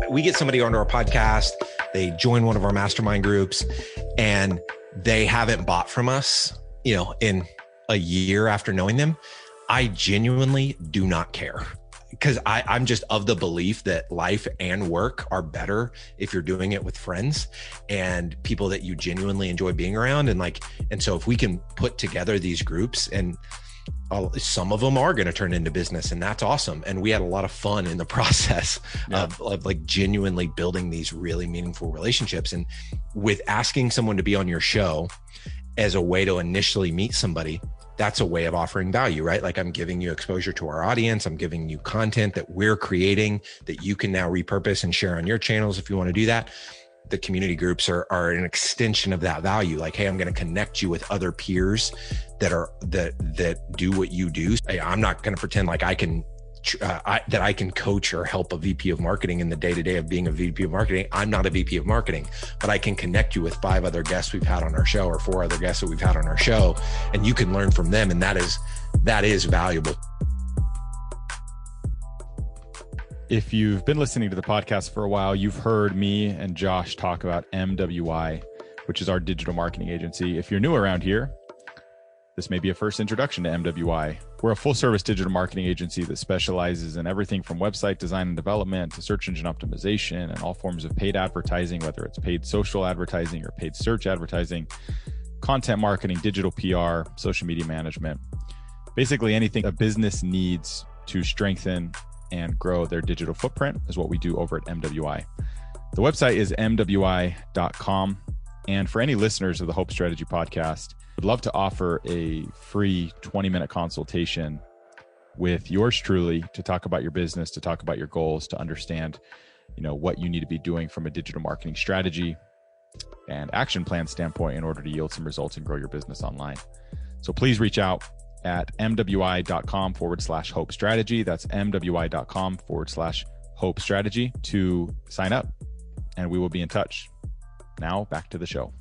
We get somebody onto our podcast, they join one of our mastermind groups, and they haven't bought from us, in a year after knowing them. I genuinely do not care, because I'm just of the belief that life and work are better if you're doing it with friends and people that you genuinely enjoy being around. And so if we can put together these groups, and some of them are going to turn into business, and that's awesome. And we had a lot of fun in the process of like genuinely building these really meaningful relationships. And with asking someone to be on your show as a way to initially meet somebody, that's a way of offering value, right? Like, I'm giving you exposure to our audience. I'm giving you content that we're creating that you can now repurpose and share on your channels if you want to do that. The community groups are an extension of that value. Like, hey, I'm going to connect you with other peers that do what you do. I'm not going to pretend like I can coach or help a VP of marketing in the day-to-day of being a VP of marketing. I'm not a VP of marketing, but I can connect you with 5 other guests we've had on our show, or 4 other guests that we've had on our show, and you can learn from them. And that is valuable. If you've been listening to the podcast for a while, you've heard me and Josh talk about MWI, which is our digital marketing agency. If you're new around here, this may be a first introduction to MWI. We're a full-service digital marketing agency that specializes in everything from website design and development to search engine optimization and all forms of paid advertising, whether it's paid social advertising or paid search advertising, content marketing, digital PR, social media management. Basically anything a business needs to strengthen and grow their digital footprint is what we do over at MWI. The website is mwi.com. And for any listeners of the Hope Strategy podcast, I'd love to offer a free 20-minute consultation with yours truly to talk about your business, to talk about your goals, to understand, what you need to be doing from a digital marketing strategy and action plan standpoint in order to yield some results and grow your business online. So please reach out at mwi.com/hope strategy. That's mwi.com/hope strategy to sign up, and we will be in touch. Now back to the show.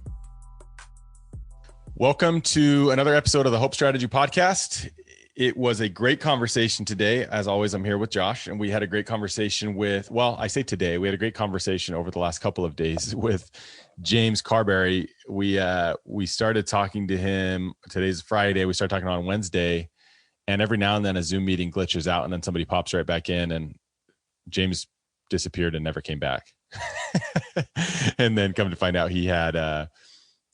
Welcome to another episode of the Hope Strategy podcast. It was a great conversation today. As always, I'm here with Josh, and we had a great conversation we had a great conversation over the last couple of days with James Carbary. We started talking to him. Today's Friday. We started talking on Wednesday, and every now and then a Zoom meeting glitches out, and then somebody pops right back in, and James disappeared and never came back. And then come to find out he had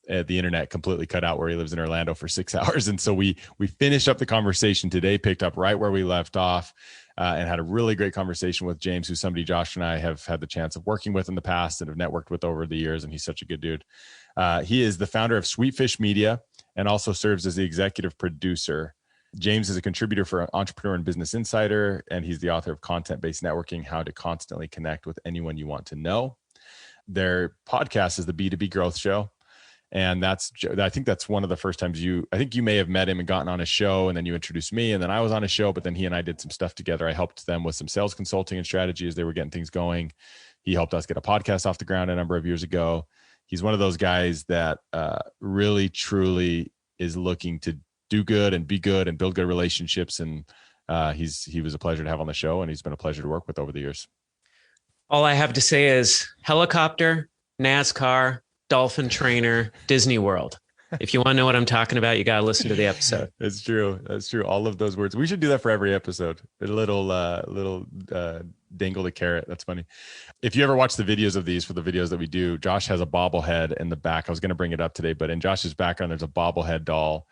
the internet completely cut out where he lives in Orlando for 6 hours. And so we finished up the conversation today, picked up right where we left off, and had a really great conversation with James, who's somebody Josh and I have had the chance of working with in the past and have networked with over the years. And he's such a good dude. He is the founder of Sweetfish Media and also serves as the executive producer. James is a contributor for Entrepreneur and Business Insider, and he's the author of Content-Based Networking, How to Constantly Connect with Anyone You Want to Know. Their podcast is the B2B Growth Show. And I think that's one of the first times I think you may have met him and gotten on his show, and then you introduced me, and then I was on his show, but then he and I did some stuff together. I helped them with some sales consulting and strategy as they were getting things going. He helped us get a podcast off the ground a number of years ago. He's one of those guys that really, truly is looking to do good and be good and build good relationships. And he was a pleasure to have on the show, and he's been a pleasure to work with over the years. All I have to say is helicopter, NASCAR, dolphin trainer, Disney World. If you want to know what I'm talking about, you got to listen to the episode. That's true. That's true. All of those words. We should do that for every episode. A little dangle the carrot. That's funny. If you ever watch the videos of these, for the videos that we do, Josh has a bobblehead in the back. I was going to bring it up today, but in Josh's background, there's a bobblehead doll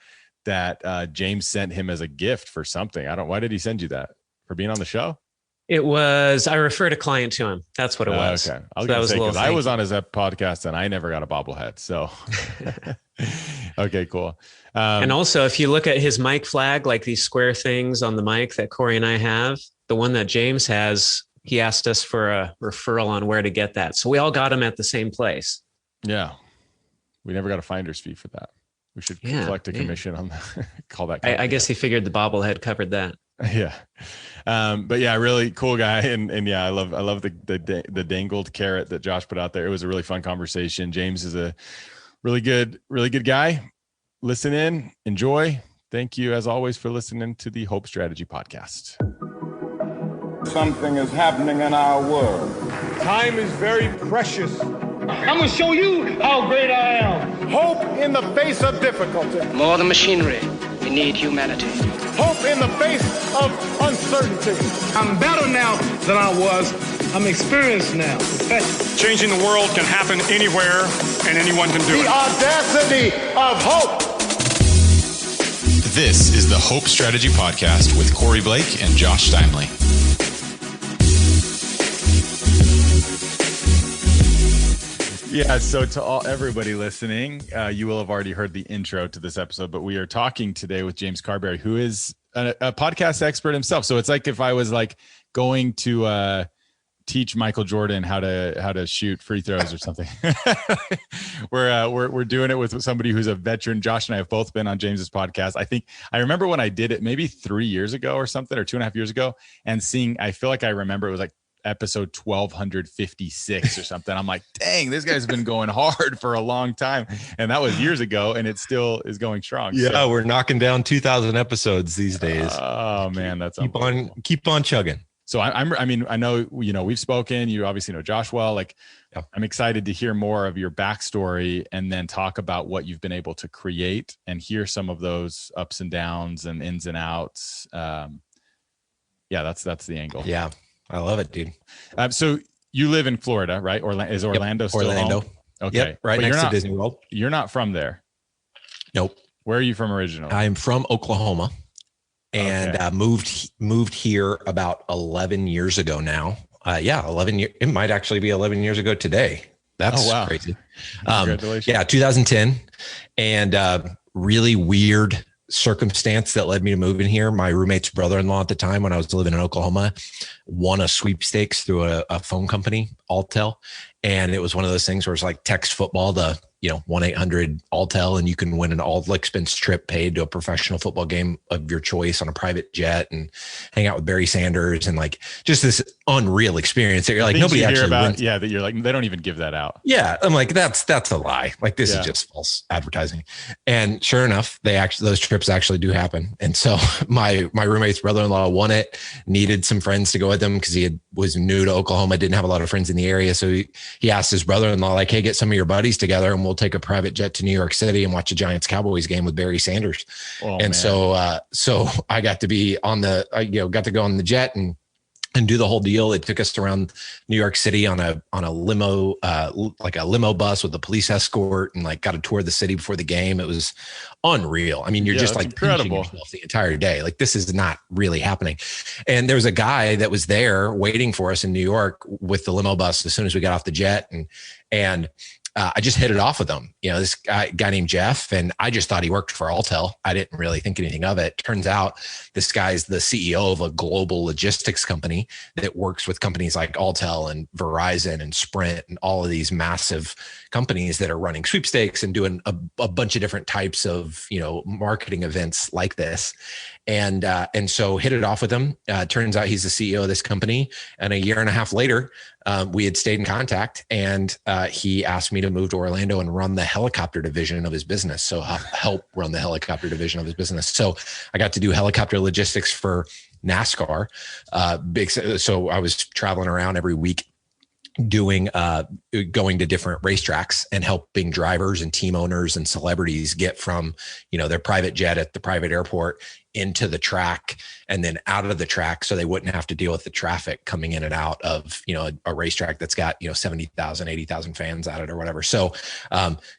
that James sent him as a gift for something. Why did he send you that? For being on the show? It was, I referred a client to him. That's what it was. Okay. I was going to say, because I was on his podcast and I never got a bobblehead. So, okay, cool. And also, if you look at his mic flag, like these square things on the mic that Corey and I have, the one that James has, he asked us for a referral on where to get that. So we all got him at the same place. Yeah. We never got a finder's fee for that. We should collect a commission on that. Call that. I guess he figured the bobblehead covered that. Yeah. But yeah, really cool guy. And yeah, I love the dangled carrot that Josh put out there. It was a really fun conversation. James is a really good guy. Listen in, enjoy. Thank you as always for listening to the Hope Strategy podcast. Something is happening in our world. Time is very precious. I'm gonna show you how great I am. Hope in the face of difficulty. More than machinery, we need humanity. Hope in the face of uncertainty. I'm better now than I was. I'm experienced now. Changing the world can happen anywhere, and anyone can do it. The audacity of hope. This is the Hope Strategy Podcast with Corey Blake and Josh Steinley. Yeah, so to everybody listening, you will have already heard the intro to this episode, but we are talking today with James Carbary, who is a podcast expert himself. So it's like if I was like going to teach Michael Jordan how to shoot free throws or something. We're doing it with somebody who's a veteran. Josh and I have both been on James's podcast. I remember when I did it maybe 3 years ago or something, or 2.5 years ago, and I feel like I remember it was like episode 1256 or something. I'm like, dang, this guy's been going hard for a long time. And that was years ago, and it still is going strong. Yeah, so, we're knocking down 2,000 episodes these days. Oh man, that's keep on chugging. So I know, we've spoken, you obviously know Josh well, like yeah. I'm excited to hear more of your backstory and then talk about what you've been able to create and hear some of those ups and downs and ins and outs. Yeah, that's the angle. Yeah. I love it, dude. So you live in Florida, right? Is Orlando still Orlando. home? Okay. Yep, right next to Disney World. You're not from there. Nope. Where are you from originally? I'm from Oklahoma and moved here about 11 years ago now. 11 years. It might actually be 11 years ago today. That's crazy. Congratulations. 2010. And really weird circumstance that led me to moving here. My roommate's brother-in-law at the time, when I was living in Oklahoma, won a sweepstakes through a phone company, Alltel. And it was one of those things where it's like text football, the 1-800 Alltel, and you can win an all expense trip paid to a professional football game of your choice on a private jet and hang out with Barry Sanders and like just this unreal experience that you're like, nobody actually wins. Yeah, that you're like, they don't even give that out. Yeah, I'm like, that's a lie. Like this is just false advertising. And sure enough, those trips actually do happen. And so my roommate's brother-in-law won it, needed some friends to go with him because was new to Oklahoma, didn't have a lot of friends in the area. So he asked his brother-in-law, like, hey, get some of your buddies together and we'll take a private jet to New York City and watch a Giants Cowboys game with Barry Sanders. So I got to be got to go on the jet and do the whole deal. It took us around New York City on a limo, like a limo bus with a police escort, and like got a tour of the city before the game. It was unreal. I mean, you're just like incredible yourself the entire day. Like this is not really happening. And there was a guy that was there waiting for us in New York with the limo bus as soon as we got off the jet, and I just hit it off with him. This guy named Jeff, and I just thought he worked for Alltel. I didn't really think anything of it. Turns out this guy's the CEO of a global logistics company that works with companies like Alltel and Verizon and Sprint and all of these massive companies that are running sweepstakes and doing a bunch of different types of, marketing events like this. And so hit it off with him. Turns out he's the CEO of this company. And a year and a half later, we had stayed in contact, and he asked me to move to Orlando and run the helicopter division of his business. So help run the helicopter division of his business. So I got to do helicopter logistics for NASCAR. So I was traveling around every week going to different racetracks and helping drivers and team owners and celebrities get from, their private jet at the private airport into the track and then out of the track, so they wouldn't have to deal with the traffic coming in and out of, a racetrack that's got, 70,000, 80,000 fans at it or whatever. So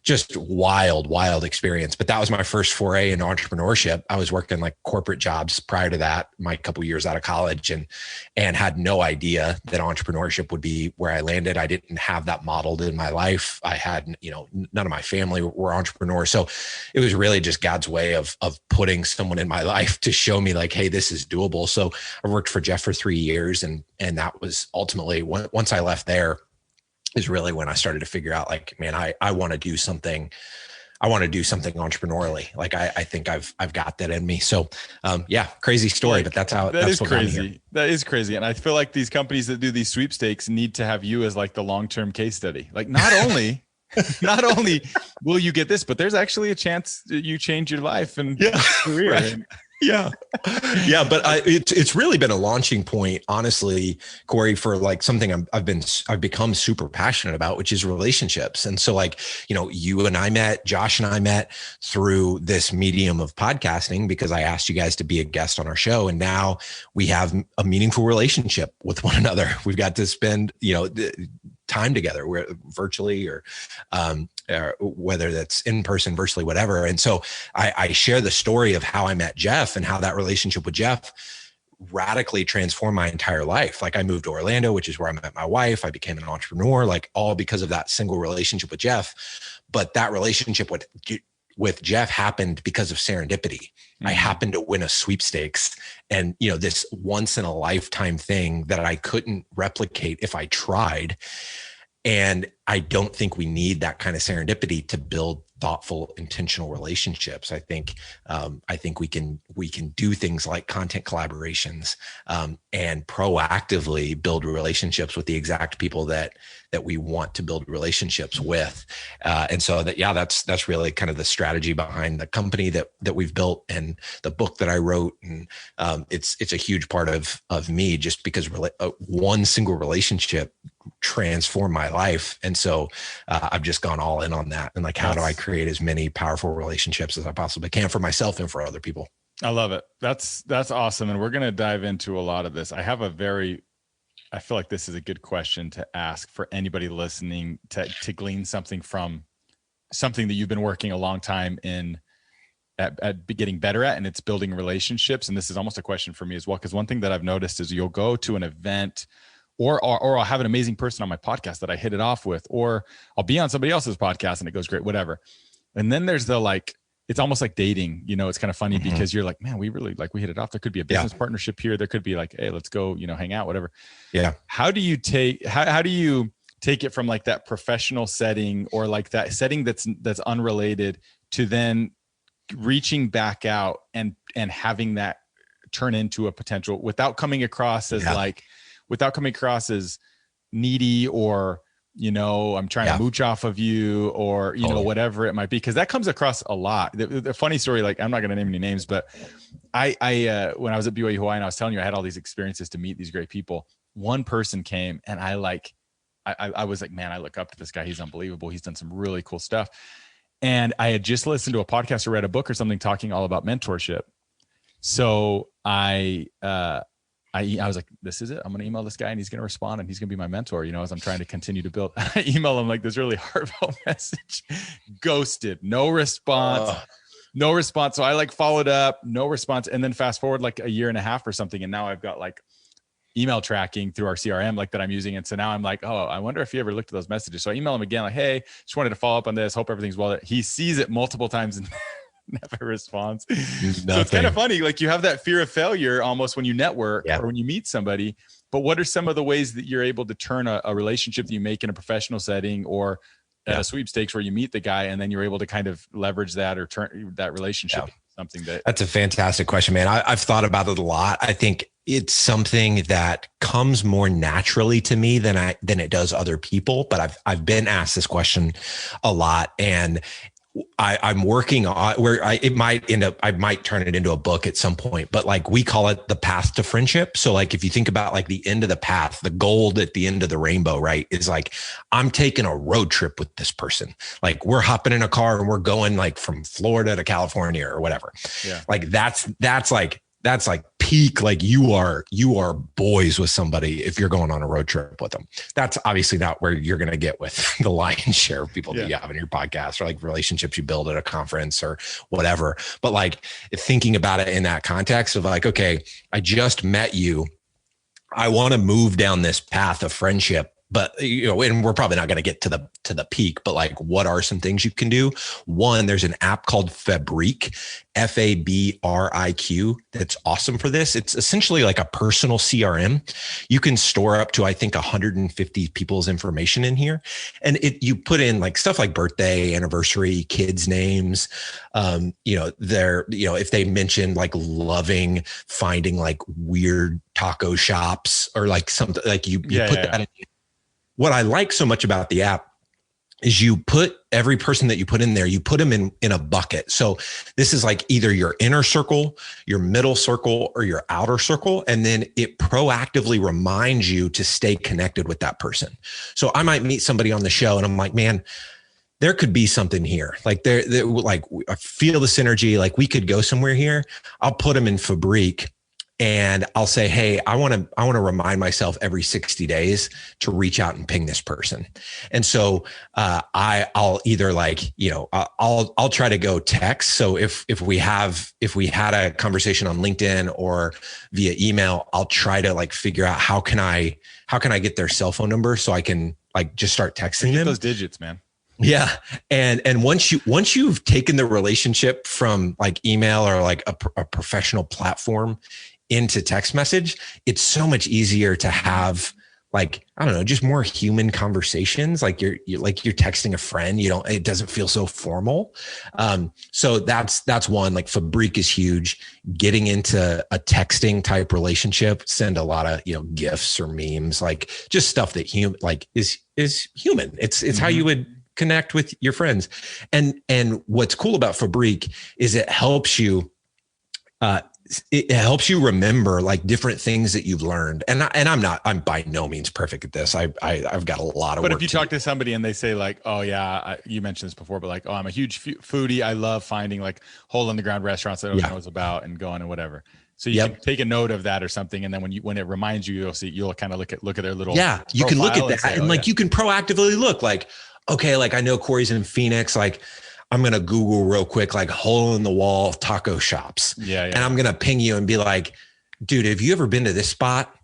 just wild experience. But that was my first foray into entrepreneurship. I was working like corporate jobs prior to that, my couple years out of college, and had no idea that entrepreneurship would be where I landed. I didn't have that modeled in my life. I had, none of my family were entrepreneurs. So it was really just God's way of putting someone in my life to show me like, hey, this is doable. So I worked for Jeff for 3 years. And that was ultimately, once I left there, is really when I started to figure out like, man, I want to do something. I want to do something entrepreneurially. Like I think I've got that in me. So crazy story, but that's how that is crazy. That is crazy. And I feel like these companies that do these sweepstakes need to have you as like the long-term case study. Like not only will you get this, but there's actually a chance that you change your life and career. Yeah. Yeah. But it's really been a launching point, honestly, Corey, for like something I've become super passionate about, which is relationships. And so like, you and I met, Josh and I met through this medium of podcasting because I asked you guys to be a guest on our show. And now we have a meaningful relationship with one another. We've got to spend, time together, virtually or whether that's in person, virtually, whatever. And so I share the story of how I met Jeff and how that relationship with Jeff radically transformed my entire life. Like I moved to Orlando, which is where I met my wife. I became an entrepreneur, like all because of that single relationship with Jeff. But that relationship with Jeff happened because of serendipity. Mm-hmm. I happened to win a sweepstakes and, this once in a lifetime thing that I couldn't replicate if I tried. And I don't think we need that kind of serendipity to build thoughtful, intentional relationships. I think we can do things like content collaborations and proactively build relationships with the exact people that we want to build relationships with. And so that's really kind of the strategy behind the company that we've built and the book that I wrote. And it's a huge part of me, just because one single relationship transformed my life. And so I've just gone all in on that. And like, how do I create as many powerful relationships as I possibly can for myself and for other people? I love it. That's awesome. And we're going to dive into a lot of this. I feel like this is a good question to ask for anybody listening to glean something from something that you've been working a long time at getting better at, and it's building relationships. And this is almost a question for me as well, because one thing that I've noticed is you'll go to an event or I'll have an amazing person on my podcast that I hit it off with, or I'll be on somebody else's podcast and it goes great, whatever. And then there's it's almost like dating, it's kind of funny because you're like, man, we hit it off. There could be a business partnership here. There could be like, hey, let's go, hang out, whatever. Yeah. How do you take it from like that professional setting or like that setting that's unrelated to then reaching back out and having that turn into a potential without coming across as needy or, I'm trying to mooch off of you or, whatever it might be. Cause that comes across a lot. The funny story, like I'm not going to name any names, but I when I was at BYU Hawaii and I was telling you, I had all these experiences to meet these great people. One person came and I was like, man, I look up to this guy. He's unbelievable. He's done some really cool stuff. And I had just listened to a podcast or read a book or something talking all about mentorship. So I was like, this is it. I'm going to email this guy and he's going to respond and he's going to be my mentor, as I'm trying to continue to build. I email him like this really heartfelt message, ghosted, no response. So I followed up, no response. And then fast forward like a year and a half or something. And now I've got like email tracking through our CRM that I'm using. And so now I'm like, oh, I wonder if he ever looked at those messages. So I email him again, like, hey, just wanted to follow up on this. Hope everything's well. He sees it multiple times and never responds. So it's kind of funny. Like you have that fear of failure almost when you network or when you meet somebody, but what are some of the ways that you're able to turn a relationship that you make in a professional setting or at a sweepstakes where you meet the guy and then you're able to kind of leverage that or turn that relationship into something that's a fantastic question, man. I've thought about it a lot. I think it's something that comes more naturally to me than it does other people, but I've been asked this question a lot, and I'm working on where I might turn it into a book at some point, but like we call it the path to friendship. So like, if you think about like the end of the path, the gold at the end of the rainbow, right, is like, I'm taking a road trip with this person. Like we're hopping in a car and we're going like from Florida to California or whatever. Yeah. Like that's like peak. Like you are boys with somebody if you're going on a road trip with them. That's obviously not where you're going to get with the lion's share of people that you have in your podcast or like relationships you build at a conference or whatever. But like thinking about it in that context of like, okay, I just met you. I want to move down this path of friendship. But, and we're probably not going to get to the peak, but like, what are some things you can do? One, there's an app called Fabrique, Fabriq, that's awesome for this. It's essentially like a personal CRM. You can store up to, I think, 150 people's information in here. And you put in like stuff like birthday, anniversary, kids' names, if they mention like loving, finding like weird taco shops or like something like you put that in. What I like so much about the app is you put every person that you put in there, you put them in a bucket. So this is like either your inner circle, your middle circle, or your outer circle. And then it proactively reminds you to stay connected with that person. So I might meet somebody on the show and I'm like, man, there could be something here. Like like I feel the synergy. Like we could go somewhere here. I'll put them in Fabrique and I'll say, hey, I want to remind myself every 60 days to reach out and ping this person. And so I'll either like, I'll try to go text. So if we had a conversation on LinkedIn or via email, I'll try to like figure out how can I get their cell phone number so I can like just start texting them those digits, man. Yeah. And once you've taken the relationship from like email or like a professional platform into text message, it's so much easier to have like, I don't know, just more human conversations. Like you're texting a friend, it doesn't feel so formal. So that's one. Like Fabrique is huge. Getting into a texting type relationship, send a lot of, GIFs or memes, like just stuff that is human. It's how you would connect with your friends. And what's cool about Fabrique is it helps you remember like different things that you've learned. And I'm by no means perfect at this. I've got a lot of work. But if you talk to somebody and they say like, oh yeah, you mentioned this before, but like, oh, I'm a huge foodie. I love finding like hole in the ground restaurants that nobody knows about and going and whatever. So you can take a note of that or something. And then when it reminds you, you'll kind of look at their little, you can look at that say, and you can proactively look like, okay, like I know Corey's in Phoenix, like I'm going to Google real quick, like hole in the wall taco shops. Yeah. And I'm going to ping you and be like, dude, have you ever been to this spot?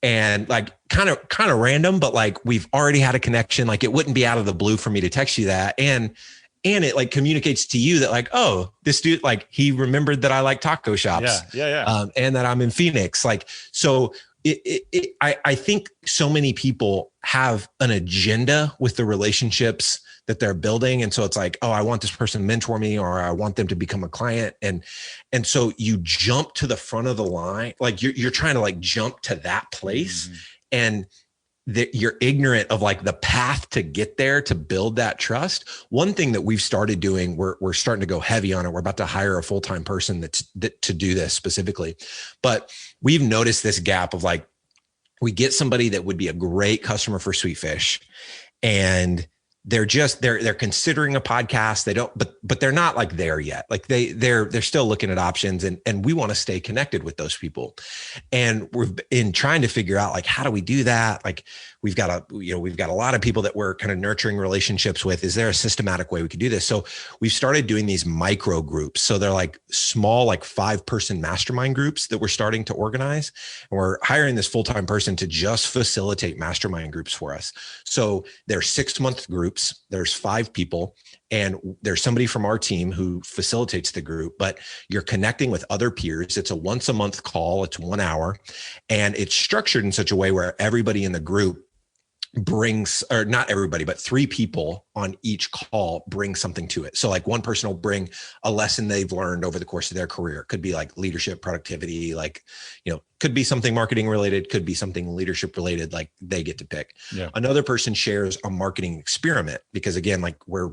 And like kind of random, but like we've already had a connection. Like it wouldn't be out of the blue for me to text you that. And it like communicates to you that like, oh, this dude, like he remembered that I like taco shops. Yeah. And that I'm in Phoenix. Like, so I think so many people have an agenda with the relationships that they're building. And so it's like, oh, I want this person to mentor me, or I want them to become a client. And so you jump to the front of the line, like you're trying to like jump to that place and you're ignorant of like the path to get there, to build that trust. One thing that we've started doing, we're starting to go heavy on it. We're about to hire a full-time person to do this specifically, but we've noticed this gap of like, we get somebody that would be a great customer for Sweetfish and they're considering a podcast. They don't, but they're not like there yet. Like they're still looking at options and we want to stay connected with those people. And we're in trying to figure out like, how do we do that? Like we've got a lot of people that we're kind of nurturing relationships with. Is there a systematic way we could do this? So we've started doing these micro groups. So they're like small, like 5-person mastermind groups that we're starting to organize. And we're hiring this full-time person to just facilitate mastermind groups for us. So they're 6-month groups. There's 5 people. And there's somebody from our team who facilitates the group, but you're connecting with other peers. It's a once a month call. It's 1 hour and it's structured in such a way where everybody in the group brings, or not everybody, but 3 people on each call bring something to it. So like one person will bring a lesson they've learned over the course of their career. It could be like leadership, productivity, like, could be something marketing related, could be something leadership related, like they get to pick. Yeah. Another person shares a marketing experiment because again, like we're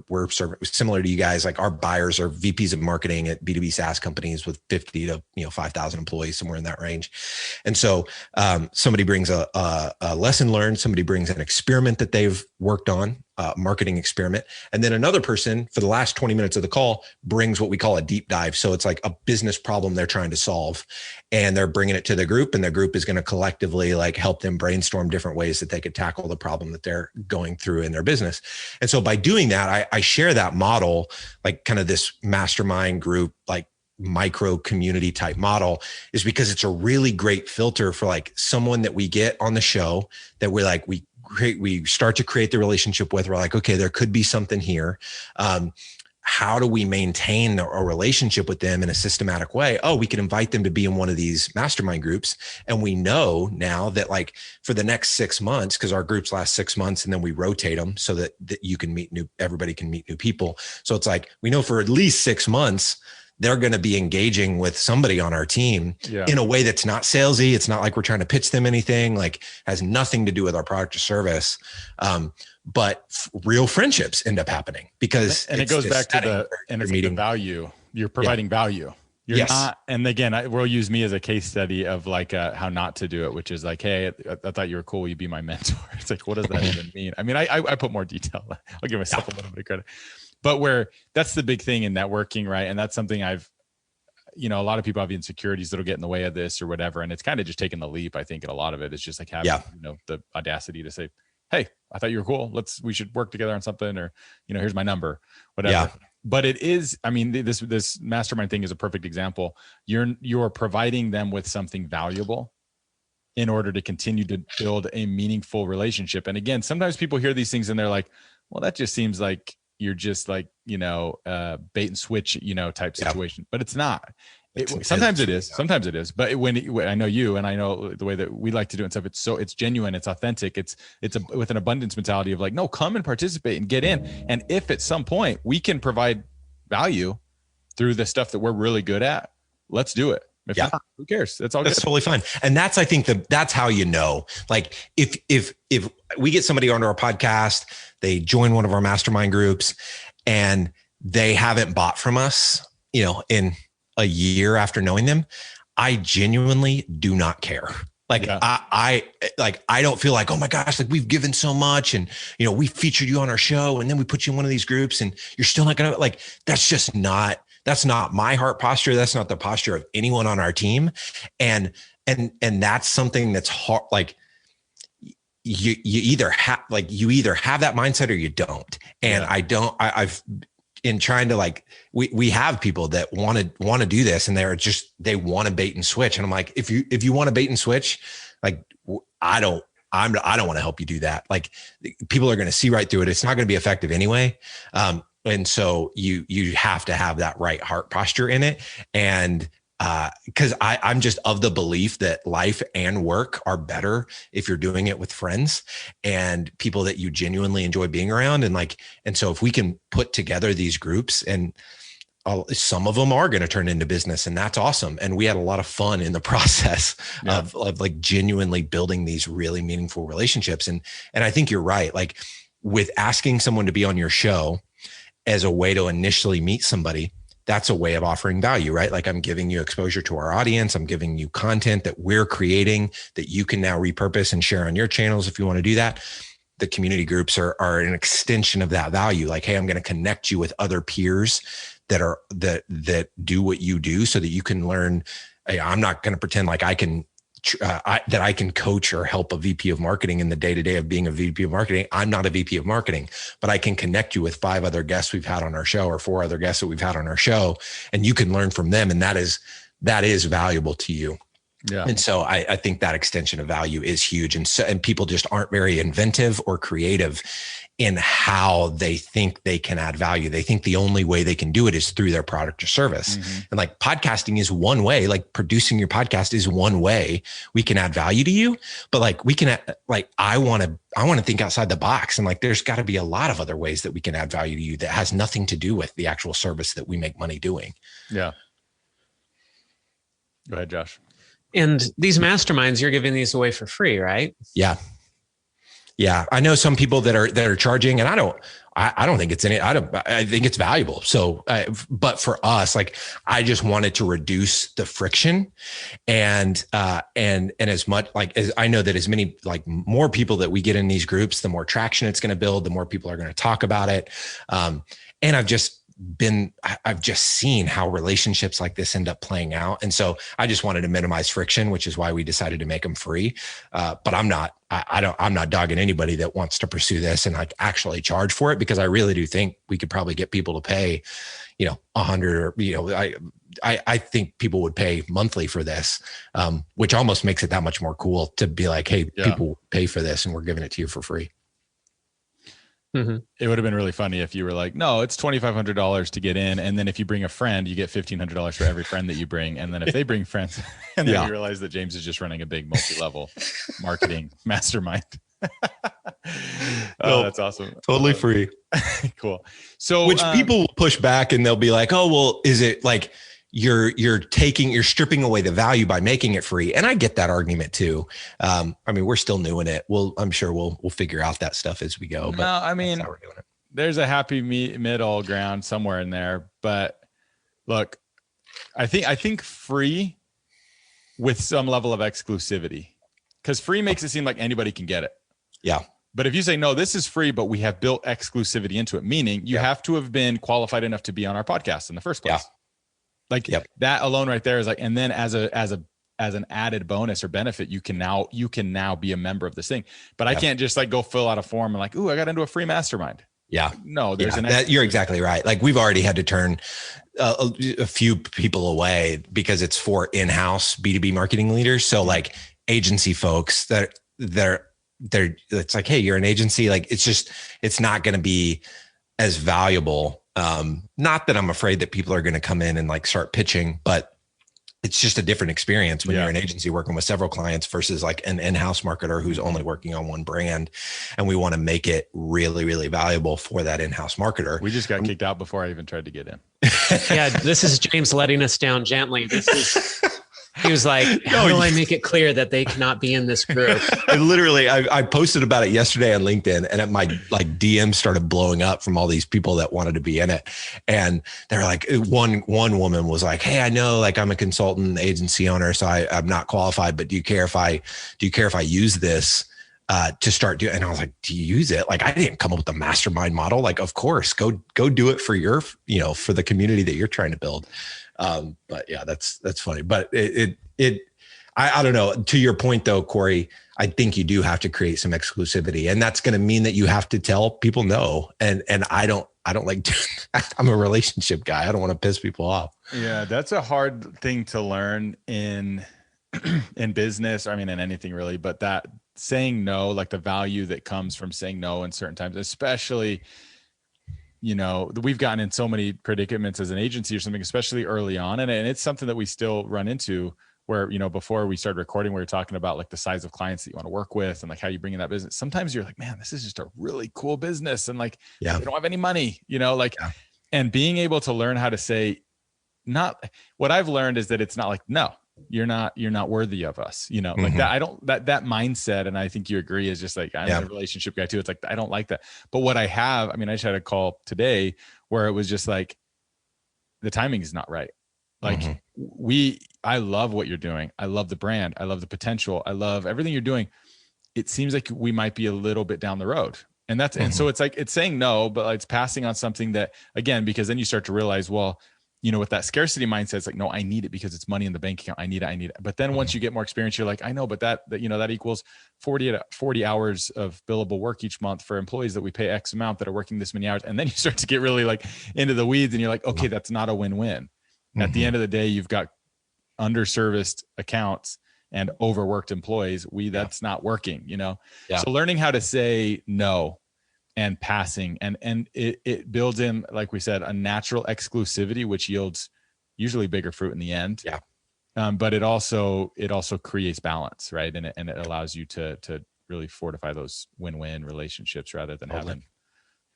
similar to you guys, like our buyers are VPs of marketing at B2B SaaS companies with 50 to 5,000 employees, somewhere in that range. And so somebody brings a lesson learned, somebody brings an experiment that they've worked on, marketing experiment. And then another person for the last 20 minutes of the call brings what we call a deep dive. So it's like a business problem they're trying to solve and they're bringing it to the group and the group is going to collectively like help them brainstorm different ways that they could tackle the problem that they're going through in their business. And so by doing that, I share that model, like kind of this mastermind group, like micro community type model, is because it's a really great filter for like someone that we get on the show that we're like, we start to create the relationship with. We're like, okay, there could be something here. How do we maintain a relationship with them in a systematic way? Oh, we can invite them to be in one of these mastermind groups. And we know now that like for the next 6 months, because our groups last 6 months and then we rotate them so that you can meet everybody can meet new people. So it's like, we know for at least 6 months they're going to be engaging with somebody on our team in a way that's not salesy. It's not like we're trying to pitch them anything, like has nothing to do with our product or service. But real friendships end up happening because it goes back to the value. You're providing value. You're not, and again, we'll use me as a case study of like how not to do it, which is like, hey, I thought you were cool. Will you be my mentor? It's like, what does that even mean? I mean, I put more detail. I'll give myself a little bit of credit, but where that's the big thing in networking, right? And that's something a lot of people have insecurities that'll get in the way of this or whatever. And it's kind of just taking the leap. I think in a lot of it is just like having, the audacity to say, hey, I thought you were cool. We should work together on something, or, here's my number, whatever. Yeah. But it is, I mean, this mastermind thing is a perfect example. You're providing them with something valuable in order to continue to build a meaningful relationship. And again, sometimes people hear these things and they're like, well, that just seems like you're just like, bait and switch, type situation, but it's not. Sometimes it is. But when I know you and I know the way that we like to do it and stuff, it's genuine, it's authentic, it's with an abundance mentality of like, no, come and participate and get in. And if at some point we can provide value through the stuff that we're really good at, let's do it. If not, who cares? That's totally fine. And I think that's how like if we get somebody onto our podcast, they join one of our mastermind groups and they haven't bought from us, in a year after knowing them, I genuinely do not care. Like I don't feel like, oh my gosh, like we've given so much and, we featured you on our show and then we put you in one of these groups and you're still not going to like, that's not my heart posture. That's not the posture of anyone on our team. And that's something that's hard. Like you either have that mindset or you don't. And I've in trying to like, we have people that want to do this and they want to bait and switch. And I'm like, if you want to bait and switch, like I don't want to help you do that. Like people are going to see right through it. It's not going to be effective anyway. And so you have to have that right heart posture in it. And because I'm just of the belief that life and work are better if you're doing it with friends and people that you genuinely enjoy being around. And so if we can put together these groups, and some of them are going to turn into business, and that's awesome. And we had a lot of fun in the process of like genuinely building these really meaningful relationships. And I think you're right. Like with asking someone to be on your show as a way to initially meet somebody, that's a way of offering value, right? Like I'm giving you exposure to our audience. I'm giving you content that we're creating that you can now repurpose and share on your channels if you want to do that. The community groups are an extension of that value. Like, hey, I'm going to connect you with other peers that do what you do so that you can learn. I'm not going to pretend like I can coach or help a VP of marketing in the day-to-day of being a VP of marketing. I'm not a VP of marketing, but I can connect you with 5 other guests we've had on our show or 4 other guests that we've had on our show, and you can learn from them. And that is valuable to you. Yeah. And so I think that extension of value is huge. And people just aren't very inventive or creative in how they think they can add value. They think the only way they can do it is through their product or service. Mm-hmm. And like podcasting is one way, like producing your podcast is one way we can add value to you. But like we can, like, I want to think outside the box. And like, there's got to be a lot of other ways that we can add value to you that has nothing to do with the actual service that we make money doing. Yeah. Go ahead, Josh. And these masterminds, you're giving these away for free, right? Yeah. Yeah. I know some people that are charging, and I don't think it's I think it's valuable. So, but for us, like, I just wanted to reduce the friction and as much, like, as I know that as many, like, more people that we get in these groups, the more traction it's going to build, the more people are going to talk about it. And I've just seen how relationships like this end up playing out. And so I just wanted to minimize friction, which is why we decided to make them free. But I'm not dogging anybody that wants to pursue this and like actually charge for it, because I really do think we could probably get people to pay, $100, or, I think people would pay monthly for this, which almost makes it that much more cool to be like, hey, people pay for this and we're giving it to you for free. Mm-hmm. It would have been really funny if you were like, no, it's $2,500 to get in. And then if you bring a friend, you get $1,500 for every friend that you bring. And then if they bring friends, and then you realize that James is just running a big multi-level marketing mastermind. That's awesome. Totally free. Cool. So, which people will push back and they'll be like, oh, well, is it like, you're stripping away the value by making it free. And I get that argument too. I mean, we're still new in it. I'm sure we'll figure out that stuff as we go. But no, I mean, that's how we're doing it. There's a happy middle ground somewhere in there. But look, I think free with some level of exclusivity, because free makes it seem like anybody can get it. Yeah. But if you say, no, this is free, but we have built exclusivity into it, meaning you have to have been qualified enough to be on our podcast in the first place. Like that alone right there is like, and then as an added bonus or benefit, you can now be a member of this thing. But I can't just like go fill out a form and like, ooh, I got into a free mastermind. Yeah. No, there's you're exactly right. Like we've already had to turn a few people away because it's for in-house B2B marketing leaders. So like agency folks that it's like, hey, you're an agency. Like, it's not going to be as valuable. Not that I'm afraid that people are going to come in and like start pitching, but it's just a different experience when you're an agency working with several clients versus like an in-house marketer who's only working on one brand. And we want to make it really, really valuable for that in-house marketer. We just got kicked out before I even tried to get in. Yeah. This is James letting us down gently. He was like, how do I make it clear that they cannot be in this group? I posted about it yesterday on LinkedIn, and my like DM started blowing up from all these people that wanted to be in it. And they're like, one woman was like, hey, I know like I'm a consultant agency owner, so I'm not qualified, but do you care if I use this to start doing? And I was like, do you use it? Like, I didn't come up with the mastermind model. Like, of course, go do it for your, for the community that you're trying to build. But yeah, that's funny. But I don't know. To your point though, Corey, I think you do have to create some exclusivity, and that's going to mean that you have to tell people no. And I don't like, I'm a relationship guy. I don't want to piss people off. Yeah. That's a hard thing to learn in business. I mean, in anything really, but that saying no, like the value that comes from saying no in certain times, especially, we've gotten in so many predicaments as an agency or something, especially early on. And it's something that we still run into where, before we started recording, we were talking about like the size of clients that you want to work with and like how you bring in that business. Sometimes you're like, man, this is just a really cool business. And like, they don't have any money, and being able to learn how to say, what I've learned is that it's not like, no, you're not worthy of us, like that, that mindset. And I think you agree is just like, I'm a relationship guy too. It's like, I don't like that. But what I just had a call today where it was just like, the timing is not right. Like I love what you're doing. I love the brand. I love the potential. I love everything you're doing. It seems like we might be a little bit down the road. And and so it's like, it's saying no, but it's passing on something that, again, because then you start to realize, well, with that scarcity mindset, it's like, no, I need it because it's money in the bank account. I need it. But then once you get more experience, you're like, I know, but that equals 40 hours of billable work each month for employees that we pay X amount that are working this many hours. And then you start to get really like into the weeds and you're like, okay, that's not a win-win. At the end of the day, you've got underserviced accounts and overworked employees. That's not working, So learning how to say no and passing and it builds in, like we said, a natural exclusivity, which yields usually bigger fruit in the end. Yeah. But it also creates balance, right? And it allows you to really fortify those win-win relationships rather than having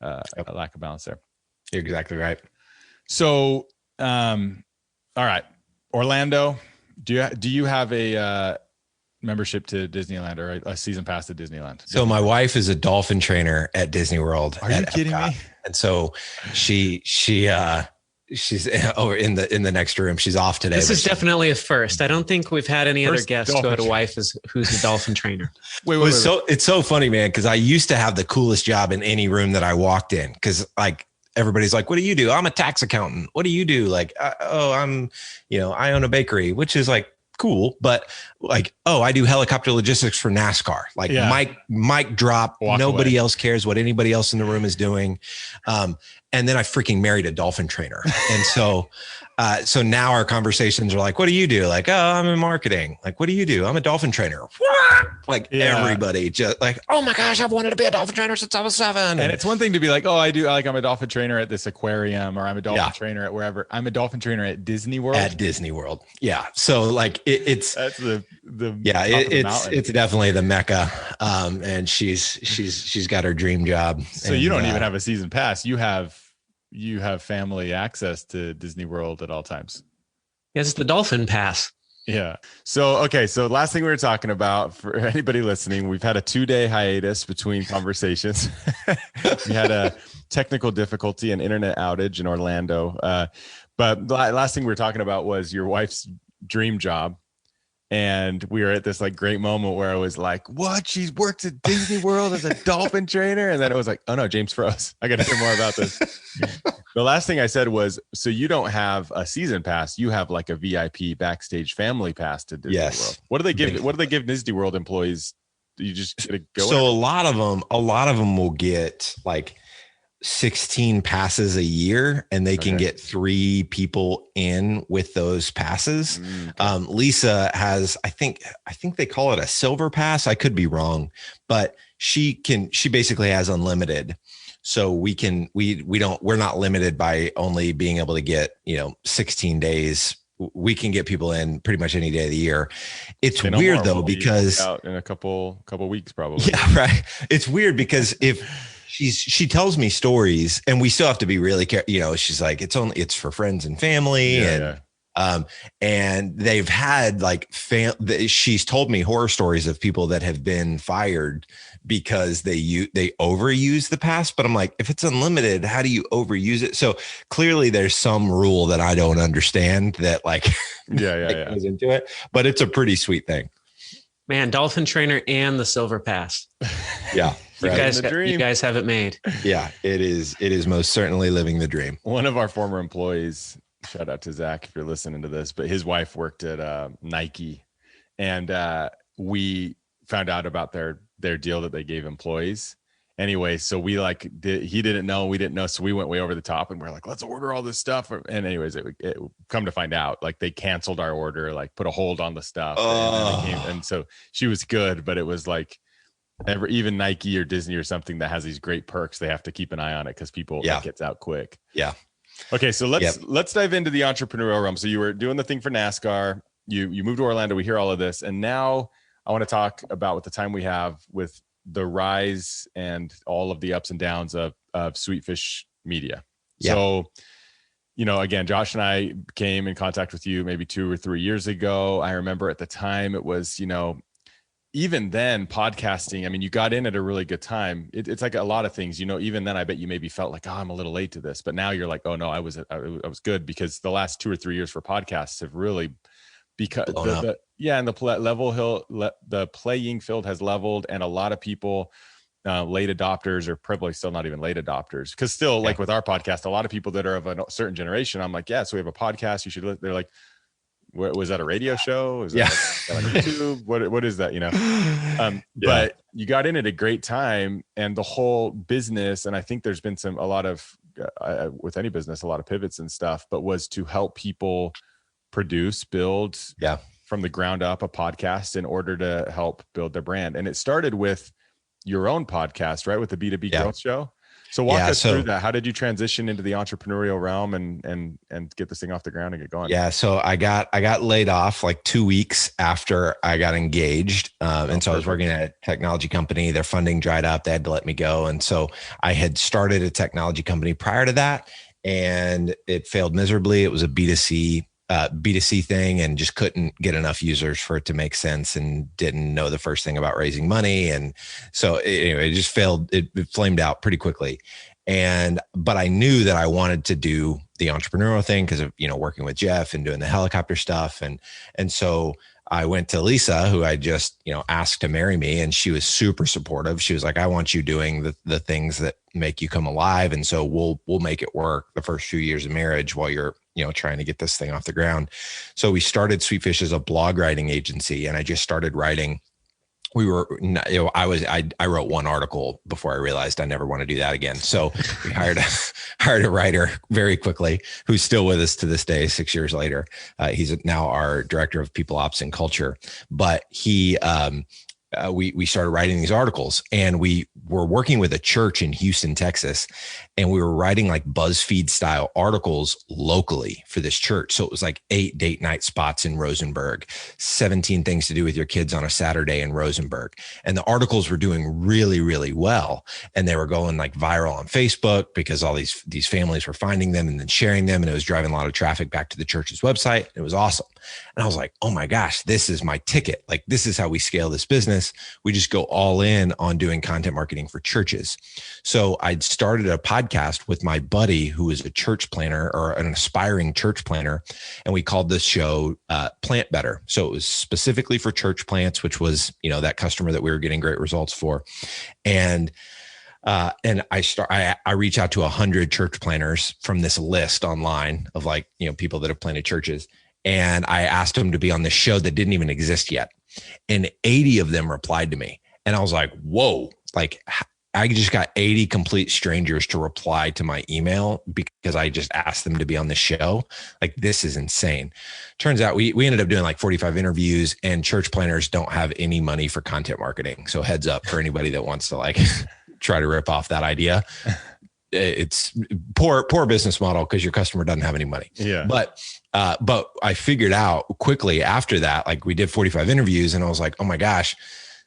a lack of balance there. You're exactly right. So, all right, Orlando, do you have a membership to Disneyland or a season pass to Disneyland? So my wife is a dolphin trainer at Disney World. Are you kidding me? And so she's over in the next room. She's off today. This is definitely a first. I don't think we've had any other guests who had a wife who's a dolphin trainer. Wait. It's so funny, man, because I used to have the coolest job in any room that I walked in. Because like everybody's like, what do you do? I'm a tax accountant. What do you do? Like, I'm, I own a bakery, which is like cool. But like, I do helicopter logistics for NASCAR. Like mic drop. Nobody else cares what anybody else in the room is doing. And then I freaking married a dolphin trainer. And so now our conversations are like, what do you do? Like, I'm in marketing. Like, what do you do? I'm a dolphin trainer. Like everybody just like, oh my gosh, I've wanted to be a dolphin trainer since I was 7. And it's one thing to be like, I'm a dolphin trainer at this aquarium, or I'm a dolphin trainer at wherever. I'm a dolphin trainer at Disney World. At Disney World. Yeah. So like it's definitely the Mecca. And she's got her dream job. So you don't even have a season pass. You have family access to Disney World at all times. It's the dolphin pass. Yeah. So, okay. So last thing we were talking about, for anybody listening, we've had a 2-day hiatus between conversations. We had a technical difficulty, an internet outage in Orlando. But the last thing we were talking about was your wife's dream job. And we were at this like great moment where I was like, what? She's worked at Disney World as a dolphin trainer. And then it was like, oh no, James froze. I got to hear more about this. The last thing I said was, so you don't have a season pass. You have like a VIP backstage family pass to Disney World. What do they give Disney World employees? You just gotta go. So a lot of them will get like 16 passes a year, and they can get 3 people in with those passes. Lisa has, I think they call it a silver pass. I could be wrong, but she basically has unlimited. So we're not limited by only being able to get, 16 days. We can get people in pretty much any day of the year. It's weird though, because out in a couple weeks, probably. Yeah. Right. It's weird because she tells me stories, and we still have to be really careful. She's like, it's for friends and family. And they've had like, she's told me horror stories of people that have been fired because they overuse the pass. But I'm like, if it's unlimited, how do you overuse it? So clearly there's some rule that I don't understand that like, goes into it, but it's a pretty sweet thing. Man, dolphin trainer and the silver pass. Yeah. You guys have it made. Yeah, it is most certainly living the dream. One of our former employees, shout out to Zach if you're listening to this, but his wife worked at Nike, and we found out about their deal that they gave employees. Anyway, so we he didn't know, we didn't know, so we went way over the top, and we're like, let's order all this stuff. And anyways, it come to find out, like they canceled our order, like put a hold on the stuff. And so she was good, but it was like, even Nike or Disney or something that has these great perks, they have to keep an eye on it because it gets out quick. Yeah. Okay, so let's dive into the entrepreneurial realm. So you were doing the thing for NASCAR. You moved to Orlando. We hear all of this, and now I want to talk about, with the time we have, with the rise and all of the ups and downs of Sweetfish Media. Yeah. So, again, Josh and I came in contact with you maybe 2 or 3 years ago. I remember at the time it was, even then, podcasting, I mean, you got in at a really good time. It's like a lot of things, even then I bet you maybe felt like, oh, I'm a little late to this, but now you're like, oh no, I was good, because the last 2 or 3 years for podcasts have really, because the playing field has leveled, and a lot of people, late adopters, or probably still not even late adopters, because still like with our podcast, a lot of people that are of a certain generation, I'm like, yeah, so we have a podcast, you should, they're like, was that a radio show? Is that like YouTube? What is that? But you got in at a great time, and the whole business, and I think there's been a lot of with any business, a lot of pivots and stuff, but was to help people build from the ground up a podcast in order to help build their brand. And it started with your own podcast, right? With the B2B Growth Show. So walk us through that. How did you transition into the entrepreneurial realm and get this thing off the ground and get going? Yeah. So I got laid off like 2 weeks after I got engaged. And so I was working at a technology company. Their funding dried up. They had to let me go. And so I had started a technology company prior to that, and it failed miserably. It was a B2C thing, and just couldn't get enough users for it to make sense, and didn't know the first thing about raising money. And so anyway, it just failed. It flamed out pretty quickly. But I knew that I wanted to do the entrepreneurial thing because of, working with Jeff and doing the helicopter stuff. And so I went to Lisa, who I just, asked to marry me, and she was super supportive. She was like, I want you doing the things that make you come alive. And so we'll make it work the first few years of marriage while you're, trying to get this thing off the ground. So we started Sweetfish as a blog writing agency, and I just started writing. I wrote one article before I realized I never want to do that again. So we hired a writer very quickly, who's still with us to this day, 6 years later. He's now our director of people ops and culture, but we started writing these articles, and we were working with a church in Houston, Texas, and we were writing like BuzzFeed style articles locally for this church. So it was like 8 date night spots in Rosenberg, 17 things to do with your kids on a Saturday in Rosenberg. And the articles were doing really, really well. And they were going like viral on Facebook because all these families were finding them and then sharing them. And it was driving a lot of traffic back to the church's website. It was awesome. And I was like, oh my gosh, this is my ticket. Like, this is how we scale this business. We just go all in on doing content marketing for churches. So I'd started a podcast with my buddy who is a church planner or an aspiring church planner. And we called this show Plant Better. So it was specifically for church plants, which was, that customer that we were getting great results for. And I reach out to 100 church planners from this list online of like, people that have planted churches. And I asked them to be on this show that didn't even exist yet. And 80 of them replied to me. And I was like, whoa, like I just got 80 complete strangers to reply to my email because I just asked them to be on the show. Like, this is insane. Turns out we ended up doing like 45 interviews, and church planners don't have any money for content marketing. So heads up for anybody that wants to like try to rip off that idea. It's poor business model because your customer doesn't have any money. Yeah. But I figured out quickly after that, like we did 45 interviews and I was like, oh my gosh,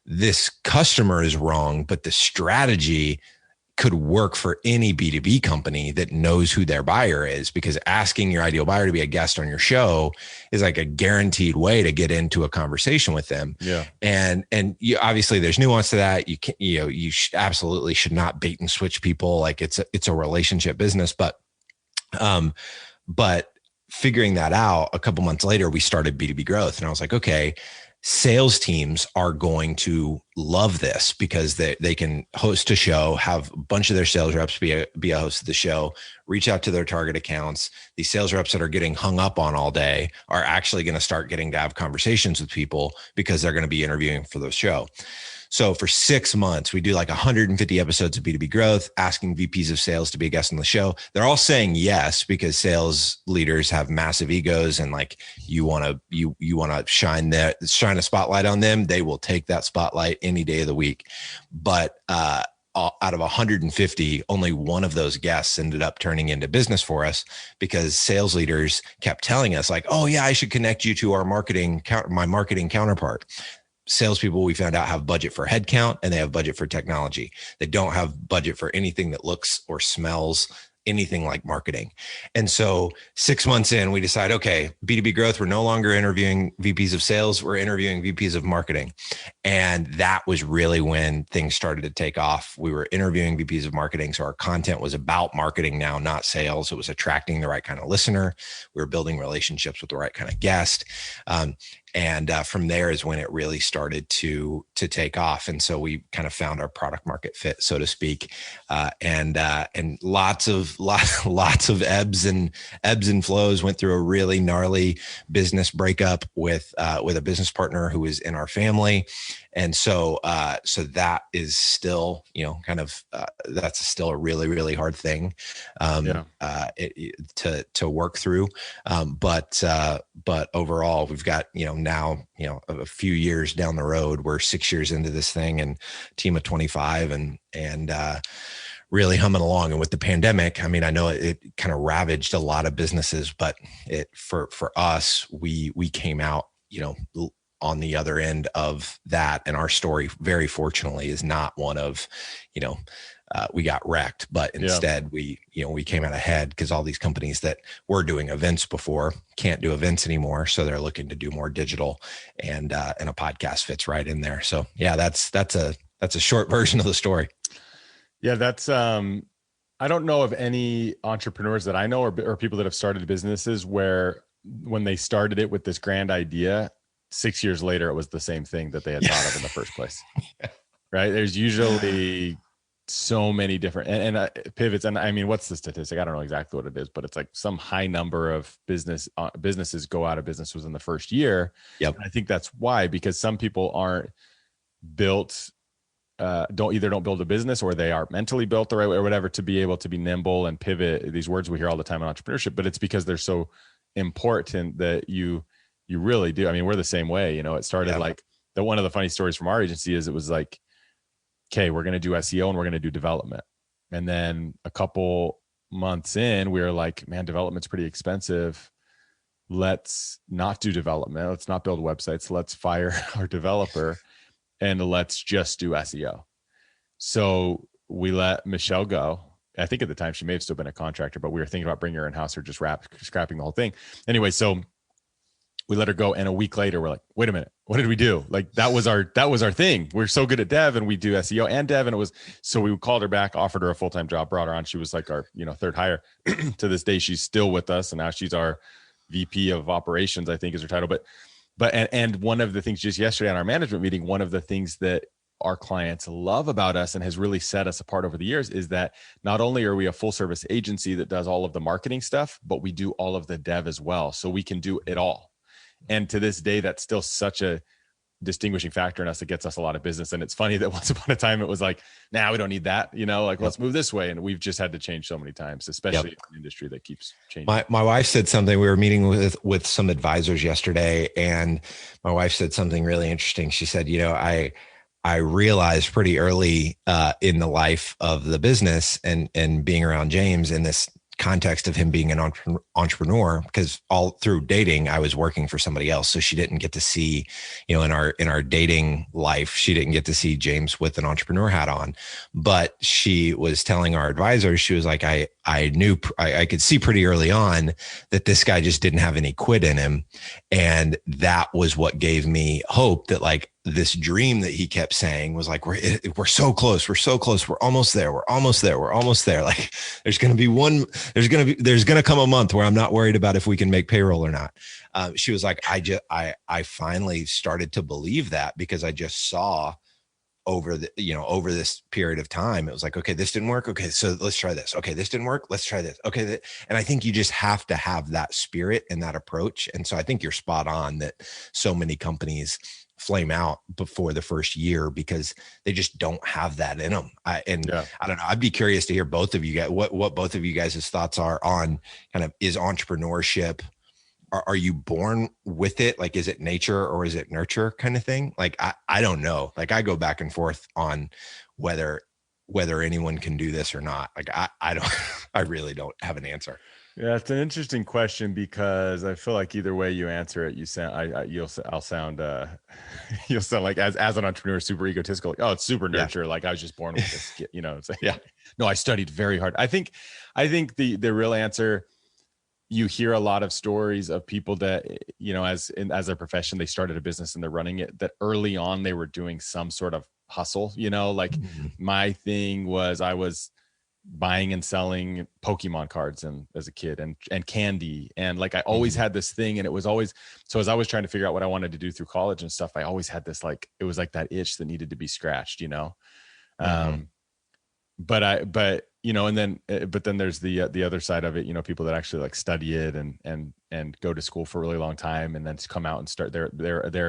this customer is wrong, but the strategy could work for any B2B company that knows who their buyer is, because asking your ideal buyer to be a guest on your show is like a guaranteed way to get into a conversation with them. Yeah. And you, obviously there's nuance to that. You can, you absolutely should not bait and switch people. Like it's a relationship business, but figuring that out a couple months later, we started B2B growth. And I was like, okay, sales teams are going to love this because they can host a show, have a bunch of their sales reps be a host of the show, reach out to their target accounts. These sales reps that are getting hung up on all day are actually going to start getting to have conversations with people because they're going to be interviewing for the show. So for 6 months, we do like 150 episodes of B2B growth, asking VPs of sales to be a guest on the show. They're all saying yes because sales leaders have massive egos, and like you want to shine a spotlight on them. They will take that spotlight any day of the week. But out of 150, only one of those guests ended up turning into business for us because sales leaders kept telling us like, oh yeah, I should connect you to my marketing counterpart. Salespeople, we found out, have budget for headcount and they have budget for technology. They don't have budget for anything that looks or smells anything like marketing. And so 6 months in, we decide, okay, B2B growth, we're no longer interviewing VPs of sales, we're interviewing VPs of marketing. And that was really when things started to take off. We were interviewing VPs of marketing. So our content was about marketing now, not sales. It was attracting the right kind of listener. We were building relationships with the right kind of guest. And from there is when it really started to take off. And so we kind of found our product market fit, so to speak. And lots of ebbs and flows. Went through a really gnarly business breakup with a business partner who was in our family. And so that is still, that's still a really, really hard thing to work through. But overall, we've got, now, a few years down the road, we're 6 years into this thing and team of 25 and really humming along. And with the pandemic, I mean, I know it kind of ravaged a lot of businesses, but for us, we came out, on the other end of that. And our story, very fortunately, is not one of, we got wrecked, but instead we came out ahead because all these companies that were doing events before can't do events anymore. So they're looking to do more digital, and a podcast fits right in there. So yeah, that's a short version of the story. Yeah. That's, I don't know of any entrepreneurs that I know or people that have started businesses where when they started it with this grand idea, 6 years later, it was the same thing that they had thought of in the first place. Right. There's usually so many different and pivots. And I mean, what's the statistic? I don't know exactly what it is, but it's like some high number of businesses go out of business within the first year. Yep. And I think that's why, because some people aren't built, don't build a business, or they aren't mentally built the right way or whatever to be able to be nimble and pivot. These words we hear all the time in entrepreneurship, but it's because they're so important that you really do. I mean, we're the same way, it started like one of the funny stories from our agency is it was like, okay, we're going to do SEO and we're going to do development. And then a couple months in, we were like, man, development's pretty expensive. Let's not do development. Let's not build websites. Let's fire our developer and let's just do SEO. So we let Michelle go. I think at the time she may have still been a contractor, but we were thinking about bringing her in-house or just scrapping the whole thing. Anyway, so we let her go. And a week later, we're like, wait a minute, what did we do? Like that was our thing. We're so good at dev and we do SEO and dev. And so we called her back, offered her a full-time job, brought her on. She was like our, third hire. To this day, she's still with us. And now she's our VP of operations, I think is her title. But one of the things just yesterday on our management meeting, one of the things that our clients love about us and has really set us apart over the years is that not only are we a full service agency that does all of the marketing stuff, but we do all of the dev as well. So we can do it all. And to this day, that's still such a distinguishing factor in us that gets us a lot of business. And it's funny that once upon a time, it was like, nah, we don't need that, let's move this way. And we've just had to change so many times, especially in an industry that keeps changing. My wife said something. We were meeting with some advisors yesterday, and my wife said something really interesting. She said, I realized pretty early in the life of the business and being around James in this context of him being an entrepreneur, because all through dating, I was working for somebody else. So she didn't get to see, in our dating life, she didn't get to see James with an entrepreneur hat on. But she was telling our advisors, she was like, I knew I could see pretty early on that this guy just didn't have any quit in him. And that was what gave me hope that like this dream that he kept saying was like, we're so close. We're so close. We're almost there. We're almost there. We're almost there. Like there's going to come a month where I'm not worried about if we can make payroll or not. She was like, I finally started to believe that because I just saw over this period of time, it was like, okay, this didn't work. Okay, so let's try this. Okay, this didn't work. Let's try this. Okay. And I think you just have to have that spirit and that approach. And so I think you're spot on that so many companies flame out before the first year because they just don't have that in them. I don't know. I'd be curious to hear both of you guys, what both of you guys' thoughts are on kind of, is entrepreneurship, are you born with it? Like, is it nature or is it nurture kind of thing? Like, I don't know. Like I go back and forth on whether anyone can do this or not. Like I don't, I really don't have an answer. Yeah, it's an interesting question because I feel like either way you answer it, you'll sound like as an entrepreneur, super egotistical. Like, oh, it's super nurture. Yeah. Like I was just born with this, It's like, yeah, no, I studied very hard. I think the real answer, you hear a lot of stories of people that, as a profession, they started a business and they're running it, that early on they were doing some sort of hustle, my thing was I was buying and selling Pokemon cards as a kid and candy. And like, I always had this thing, and it was always, so as I was trying to figure out what I wanted to do through college and stuff, I always had this, like, it was like that itch that needed to be scratched, but then there's the other side of it, people that actually like study it and go to school for a really long time and then come out and start they're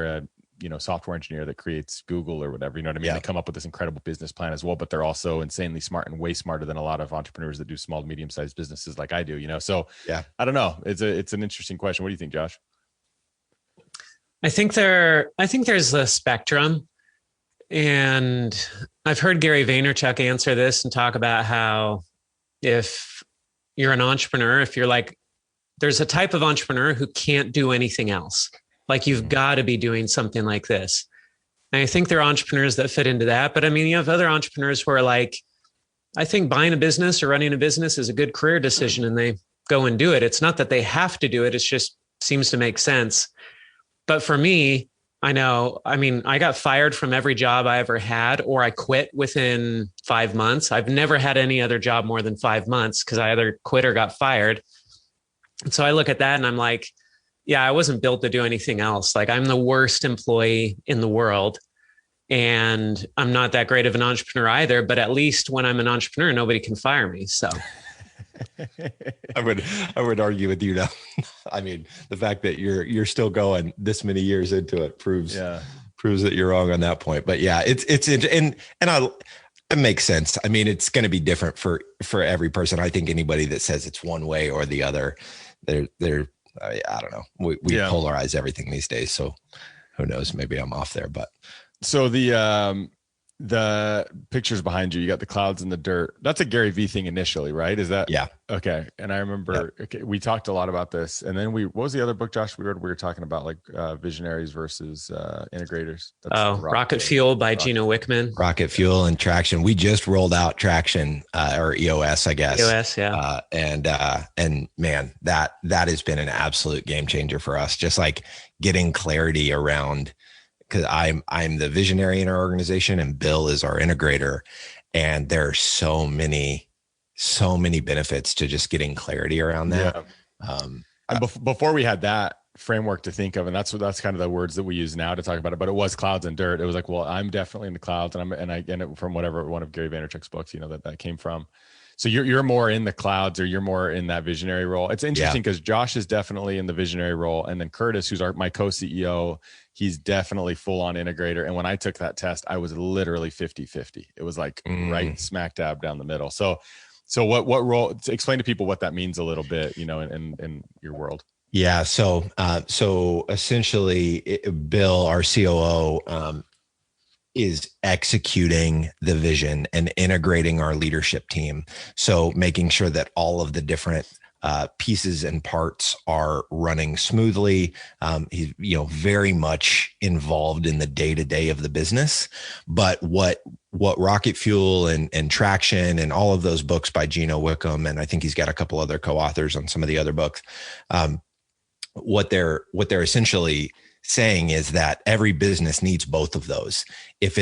a software engineer that creates Google or whatever, you know what I mean? Yeah. They come up with this incredible business plan as well, but they're also insanely smart and way smarter than a lot of entrepreneurs that do small to medium sized businesses like I do, So yeah, I don't know. It's an interesting question. What do you think, Josh? I think there's a spectrum. And I've heard Gary Vaynerchuk answer this and talk about how if you're an entrepreneur, if you're like, there's a type of entrepreneur who can't do anything else. Like you've got to be doing something like this. And I think there are entrepreneurs that fit into that. But I mean, you have other entrepreneurs who are like, I think buying a business or running a business is a good career decision and they go and do it. It's not that they have to do it. It's just seems to make sense. But for me, I got fired from every job I ever had, or I quit within 5 months. I've never had any other job more than 5 months because I either quit or got fired. And so I look at that and I'm like, yeah, I wasn't built to do anything else. Like I'm the worst employee in the world and I'm not that great of an entrepreneur either, but at least when I'm an entrepreneur, nobody can fire me. So I would argue with you now. I mean, the fact that you're still going this many years into it proves that you're wrong on that point. But yeah, it makes sense. I mean, it's going to be different for every person. I think anybody that says it's one way or the other, they're I don't know. We polarize everything these days. So who knows? Maybe I'm off there, but so the The pictures behind you, you got the clouds and the dirt. That's a Gary V thing initially, right? Is that? Yeah. Okay. And I remember, okay, we talked a lot about this, and then what was the other book, Josh, we read? We were talking about like visionaries versus integrators. That's Rocket Fuel by Gino Wickman. Rocket Fuel and Traction. We just rolled out Traction, or EOS, I guess. EOS, yeah. And man, that has been an absolute game changer for us. Just like getting clarity around, because I'm the visionary in our organization and Bill is our integrator, and there are so many benefits to just getting clarity around that. And before we had that framework to think of, and that's kind of the words that we use now to talk about it, but it was clouds and dirt. It was like, well, I'm definitely in the clouds, and I get it from whatever one of Gary Vaynerchuk's books, that came from. So you're more in the clouds, or you're more in that visionary role. It's interesting because Josh is definitely in the visionary role, and then Curtis, who's my co-CEO, he's definitely full on integrator. And when I took that test, I was literally 50-50. It was like right smack dab down the middle. So what role? Explain to people what that means a little bit, in your world. Yeah. So essentially, Bill, our COO, is executing the vision and integrating our leadership team. So making sure that all of the different pieces and parts are running smoothly. He's, very much involved in the day-to-day of the business. But what Rocket Fuel and Traction and all of those books by Gino Wickman, and I think he's got a couple other co-authors on some of the other books, what they're essentially saying is that every business needs both of those. If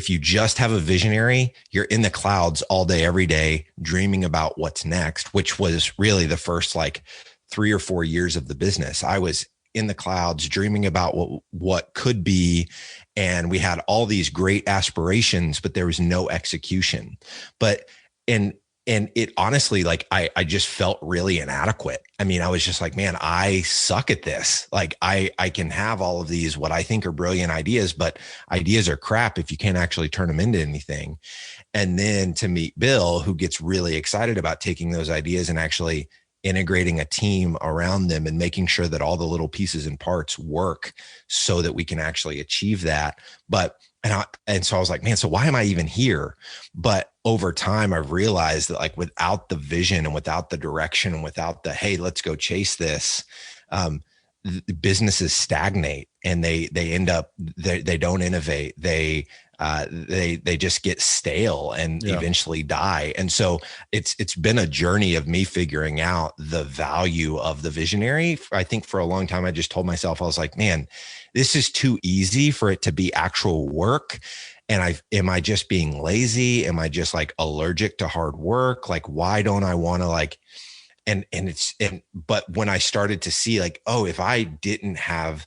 you just have a visionary, you're in the clouds all day, every day, dreaming about what's next, which was really the first 3 or 4 years of the business. I was in the clouds dreaming about what could be. And we had all these great aspirations, but there was no execution. And it honestly, I just felt really inadequate. I mean, I was just like, man, I suck at this. I can have all of these, what I think are brilliant ideas, but ideas are crap if you can't actually turn them into anything. And then to meet Bill, who gets really excited about taking those ideas and actually integrating a team around them and making sure that all the little pieces and parts work so that we can actually achieve that. And so I was like, man, so why am I even here? But over time, I've realized that without the vision and without the direction and without the, hey, let's go chase this, the businesses stagnate and they end up, they don't innovate. They just get stale and eventually die. And so it's been a journey of me figuring out the value of the visionary. I think for a long time, I just told myself, I was like, man, this is too easy for it to be actual work. And am I just being lazy? Am I just allergic to hard work? Why don't I want to but when I started to see if I didn't have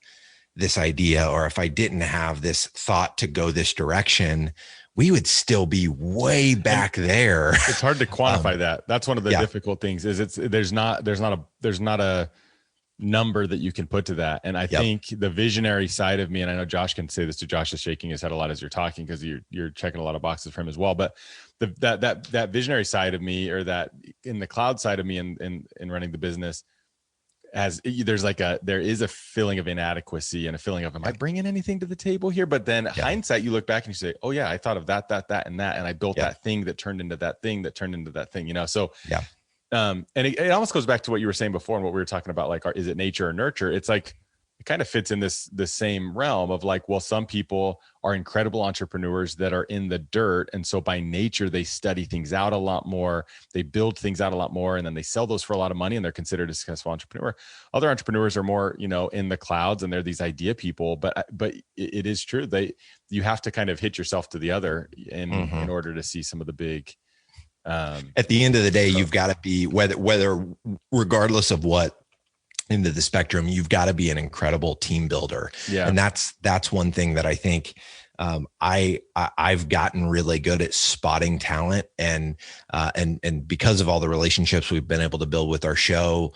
this idea, or if I didn't have this thought to go this direction, we would still be way back there. It's hard to quantify that. That's one of the difficult things is there's not a number that you can put to that. And I think the visionary side of me, and I know Josh can say this too, Josh is shaking his head a lot as you're talking, because you're checking a lot of boxes for him as well. But that visionary side of me, or that in the cloud side of me in running the business, there is a feeling of inadequacy and a feeling of, am I bringing anything to the table here? But then hindsight, you look back and you say, oh yeah, I thought of that, and that, and I built that thing that turned into that thing that turned into that thing, So and it almost goes back to what you were saying before and what we were talking about, is it nature or nurture? It's it kind of fits in this same realm of well, some people are incredible entrepreneurs that are in the dirt. And so by nature, they study things out a lot more. They build things out a lot more, and then they sell those for a lot of money, and they're considered a successful entrepreneur. Other entrepreneurs are more, in the clouds, and they're these idea people, but it is true. You have to kind of hit yourself to the other in order to see some of the big, at the end of the day, you've got to be, whether regardless of what end of the spectrum, you've got to be an incredible team builder. Yeah. And that's one thing that I think I've gotten really good at spotting talent, and because of all the relationships we've been able to build with our show,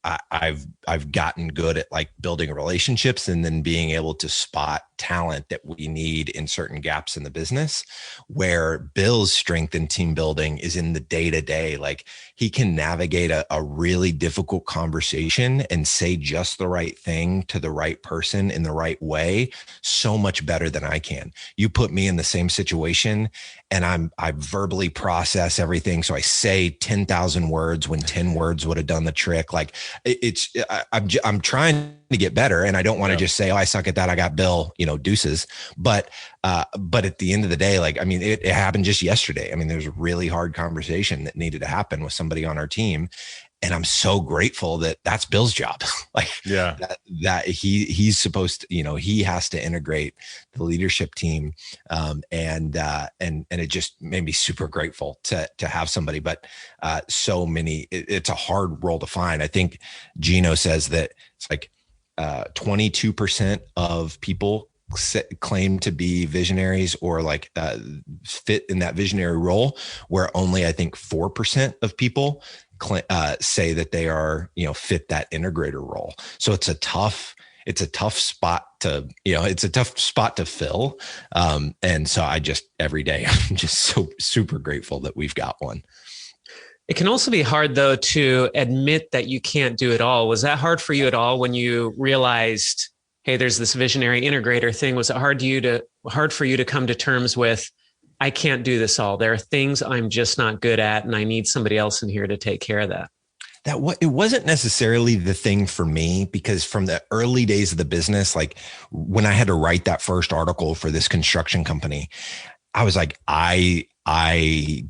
I've gotten good at like building relationships and then being able to spot talent that we need in certain gaps in the business, where Bill's strength in team building is in the day-to-day. Like he can navigate a really difficult conversation and say just the right thing to the right person in the right way so much better than I can. You put me in the same situation and I verbally process everything. So I say 10,000 words when 10 words would have done the trick. Like I'm trying to get better, and I don't want to just say, oh, I suck at that, I got Bill, deuces. But at the end of the day, like, I mean, it happened just yesterday. I mean, there's a really hard conversation that needed to happen with somebody on our team. And I'm so grateful that that's Bill's job. Like that he's supposed to, he has to integrate the leadership team. And it just made me super grateful to have somebody, but so many, it's a hard role to find. I think Gino says that it's like 22% of people claim to be visionaries or like fit in that visionary role, where only I think 4% of people say that they are, fit that integrator role. So it's a tough spot to fill. And so every day I'm just so super grateful that we've got one. It can also be hard though to admit that you can't do it all. Was that hard for you at all when you realized, hey, there's this visionary integrator thing? Was it hard for you to come to terms with, I can't do this all. There are things I'm just not good at, and I need somebody else in here to take care of that? It wasn't necessarily the thing for me, because from the early days of the business, like when I had to write that first article for this construction company, I was like, I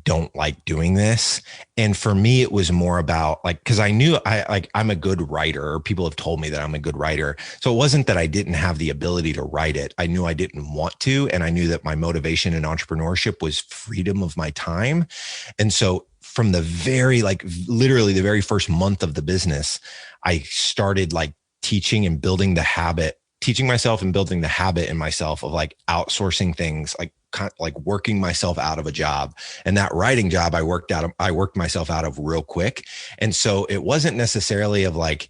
don't like doing this. And for me, it was more about like, cause I knew I'm a good writer, or people have told me that I'm a good writer. So it wasn't that I didn't have the ability to write it. I knew I didn't want to. And I knew that my motivation in entrepreneurship was freedom of my time. And so from the literally the very first month of the business, I started like teaching myself and building the habit in myself of like outsourcing things, like working myself out of a job. And that writing job I worked myself out of real quick. And so it wasn't necessarily of like,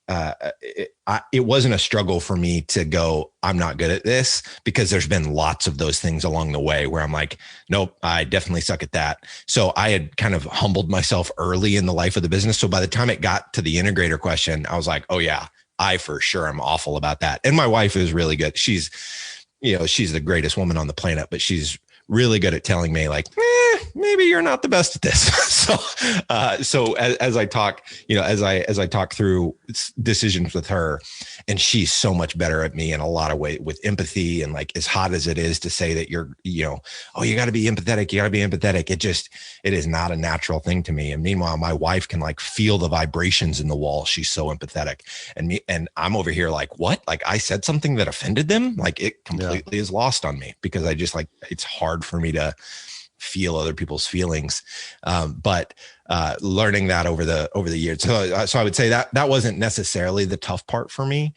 it wasn't a struggle for me to go, I'm not good at this, because there's been lots of those things along the way where I'm like, nope, I definitely suck at that. So I had kind of humbled myself early in the life of the business. So by the time it got to the integrator question, I was like, oh yeah, I for sure am awful about that. And my wife is really good. She's the greatest woman on the planet, but she's really good at telling me like, maybe you're not the best at this. So as I talk, as I talk through decisions with her, and she's so much better at me in a lot of ways with empathy, and like, as hot as it is to say that you're, oh, you got to be empathetic. You got to be empathetic. It is not a natural thing to me. And meanwhile, my wife can like feel the vibrations in the wall. She's so empathetic. And I'm over here like, what? Like I said something that offended them. Like it completely is lost on me, because I just like, it's hard for me to feel other people's feelings. But learning that over the years. So I would say that wasn't necessarily the tough part for me,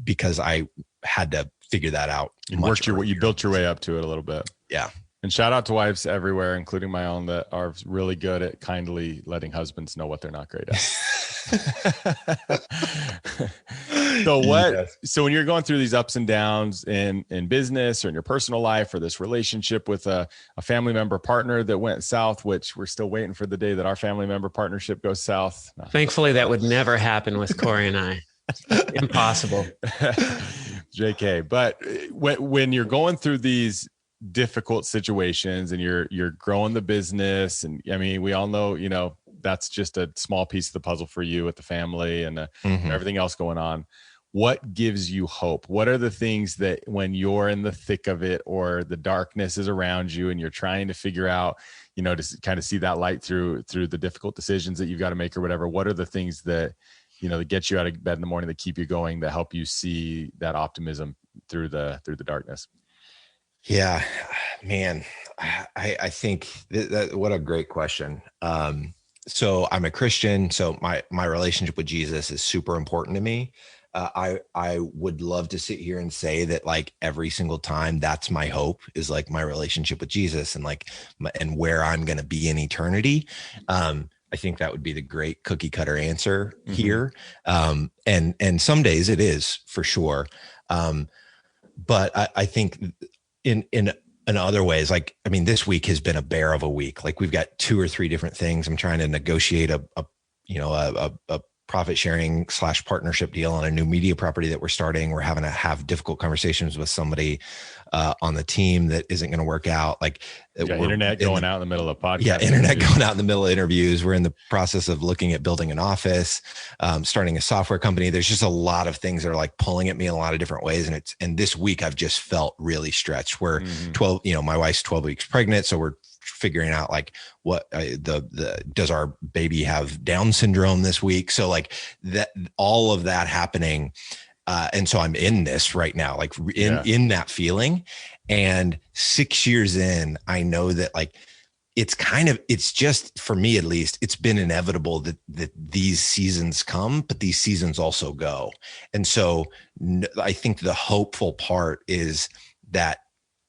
because I had to figure that out. You built your way up to it a little bit. Yeah. And shout out to wives everywhere, including my own, that are really good at kindly letting husbands know what they're not great at. So when you're going through these ups and downs in business or in your personal life, or this relationship with a family member partner that went south, which we're still waiting for the day that our family member partnership goes south. No. Thankfully, that would never happen with Corey and I. Impossible. JK. But when you're going through these difficult situations and you're growing the business, and I mean, we all know, that's just a small piece of the puzzle for you with the family and everything else going on. What gives you hope? What are the things that when you're in the thick of it, or the darkness is around you and you're trying to figure out, to kind of see that light through the difficult decisions that you've got to make or whatever, what are the things that, that get you out of bed in the morning, that keep you going, that help you see that optimism through the darkness? Yeah, man, I think that what a great question. So I'm a Christian. So my relationship with Jesus is super important to me. I would love to sit here and say that like every single time, that's my hope, is like my relationship with Jesus and like and where I'm going to be in eternity. I think that would be the great cookie cutter answer here. And some days it is for sure. But I think in other ways, like, I mean, this week has been a bear of a week. Like, we've got 2 or 3 different things. I'm trying to negotiate a profit sharing / partnership deal on a new media property that we're starting. We're having to have difficult conversations with somebody on the team that isn't going to work out. Like, internet going out in the middle of podcasts. Yeah, internet going out in the middle of interviews. We're in the process of looking at building an office, starting a software company. There's just a lot of things that are like pulling at me in a lot of different ways. And this week I've just felt really stretched. We're 12, my wife's 12 weeks pregnant. So we're figuring out like what does our baby have Down syndrome this week? So like that, all of that happening. And so I'm in this right now, like in that feeling. And 6 years in, I know that like, it's just, for me at least, it's been inevitable that these seasons come, but these seasons also go. And so I think the hopeful part is that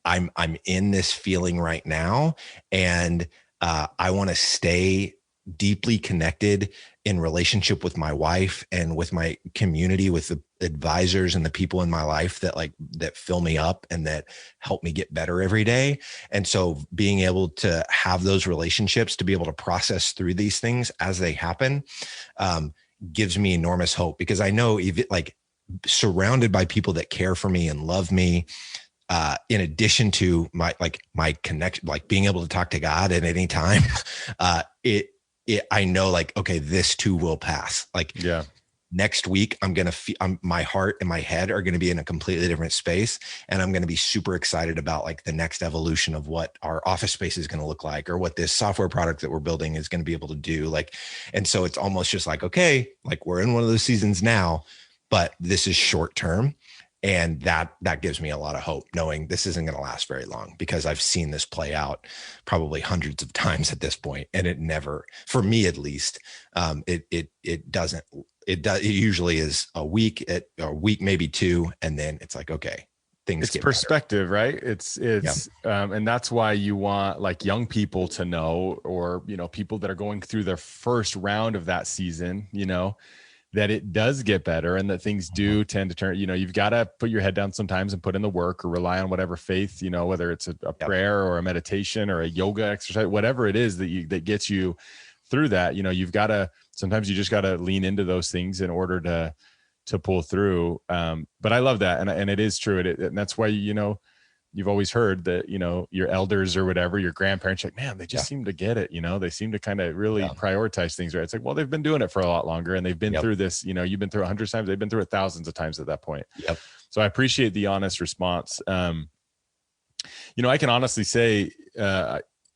I'm in this feeling right now, and I want to stay deeply connected in relationship with my wife and with my community, with the advisors and the people in my life that fill me up and that help me get better every day. And so being able to have those relationships, to be able to process through these things as they happen, gives me enormous hope, because I know, even like, surrounded by people that care for me and love me, in addition to my connection, like being able to talk to God at any time, I know, like, okay, this too will pass. Like, next week, my heart and my head are going to be in a completely different space. And I'm going to be super excited about like the next evolution of what our office space is going to look like, or what this software product that we're building is going to be able to do. Like, and so it's almost just like, okay, like, we're in one of those seasons now, but this is short term. And that gives me a lot of hope, knowing this isn't going to last very long, because I've seen this play out probably hundreds of times at this point, and it never, for me at least, it doesn't. It usually is a week, maybe 2, and then it's like, okay, things. It's get perspective, better. right? It's and that's why you want like young people to know, or people that are going through their first round of that season, that it does get better, and that things do tend to turn. You've got to put your head down sometimes and put in the work, or rely on whatever faith, whether it's a prayer or a meditation or a yoga exercise, whatever it is that gets you through that. You've got to, sometimes you just got to lean into those things in order to pull through. But I love that. And it is true. And that's why, you've always heard that, your elders or whatever, your grandparents, like, man, they just seem to get it. They seem to kind of really prioritize things, right? It's like, well, they've been doing it for a lot longer, and they've been through this, you've been through 100 times. They've been through it thousands of times at that point. So I appreciate the honest response. I can honestly say,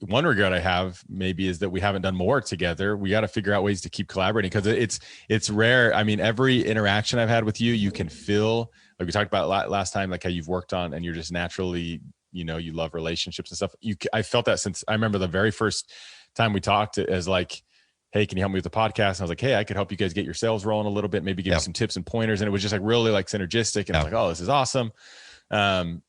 one regret I have maybe is that we haven't done more together. We got to figure out ways to keep collaborating, because it's rare. I mean, every interaction I've had with you, you can feel, like we talked about last time, like how you've worked on, and you're just naturally, you love relationships and stuff. I felt that since I remember the very first time we talked, as like, hey, can you help me with the podcast? And I was like, hey, I could help you guys get your sales rolling a little bit, maybe give you some tips and pointers. And it was just like really like synergistic. And I was like, oh, this is awesome.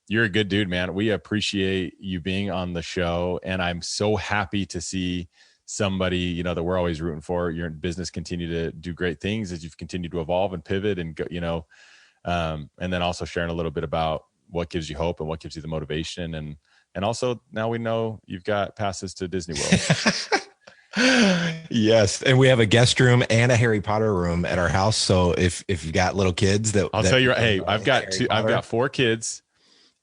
You're a good dude, man. We appreciate you being on the show. And I'm so happy to see somebody, that we're always rooting for, your business continue to do great things as you've continued to evolve and pivot and go, and then also sharing a little bit about what gives you hope and what gives you the motivation. And also now we know you've got passes to Disney World. Yes. And we have a guest room and a Harry Potter room at our house. So if you've got little kids tell you, hey, I've got 4 kids,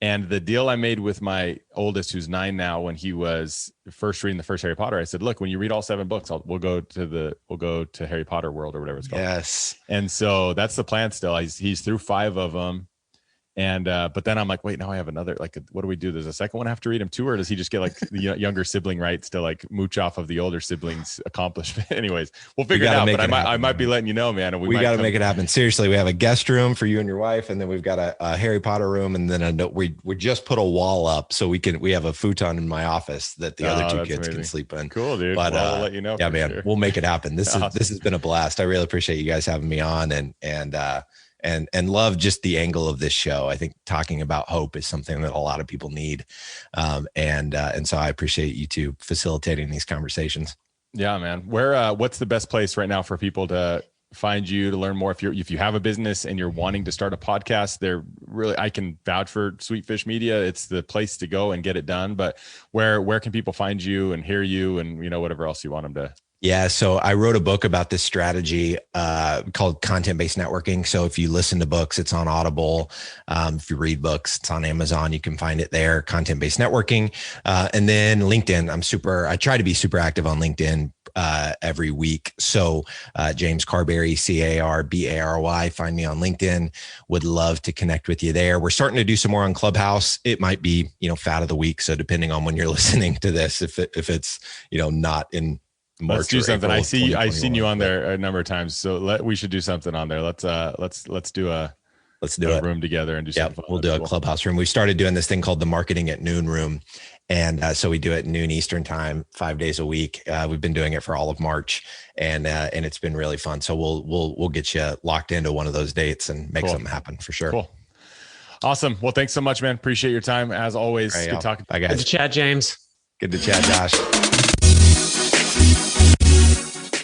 and the deal I made with my oldest, who's 9 now, when he was first reading the first Harry Potter, I said, look, when you read all 7 books, we'll go to Harry Potter World or whatever it's called. Yes. And so that's the plan still. He's through 5 of them. And, but then I'm like, wait, now I have another, like, what do we do? There's a second one I have to read him too, or does he just get like the younger sibling rights to like mooch off of the older siblings' accomplishment? Anyways, we'll figure it out, but I might be letting you know, man. And we got to make it happen. Seriously. We have a guest room for you and your wife. And then we've got a Harry Potter room. And then we just put a wall up so we have a futon in my office that the other 2 kids can sleep in. Cool, dude. But I'll let you know. Yeah, man, sure. We'll make it happen. This has been a blast. I really appreciate you guys having me on, and love just the angle of this show. I think talking about hope is something that a lot of people need. And so I appreciate you two facilitating these conversations. Yeah, man. What's the best place right now for people to find you, to learn more? If you have a business and you're wanting to start a podcast, I can vouch for Sweetfish Media. It's the place to go and get it done. But where can people find you and hear you and, whatever else you want them to? Yeah. So I wrote a book about this strategy called content-based networking. So if you listen to books, it's on Audible. If you read books, it's on Amazon. You can find it there, content-based networking. And then LinkedIn. I try to be super active on LinkedIn every week. So James Carbary, Carbary, find me on LinkedIn. Would love to connect with you there. We're starting to do some more on Clubhouse. It might be, fat of the week. So depending on when you're listening to this, if it's, not in March. Let's do something. I've seen you on there a number of times. So we should do something on there. Let's do a room together and do something. We'll do a Clubhouse room. We started doing this thing called the Marketing at Noon room. And so we do it noon Eastern time, 5 days a week. We've been doing it for all of March, and it's been really fun. So we'll get you locked into one of those dates and make something happen for sure. Cool. Awesome. Well, thanks so much, man. Appreciate your time as always. Right, good talking. Bye, guys. Good to chat, James. Good to chat, Josh.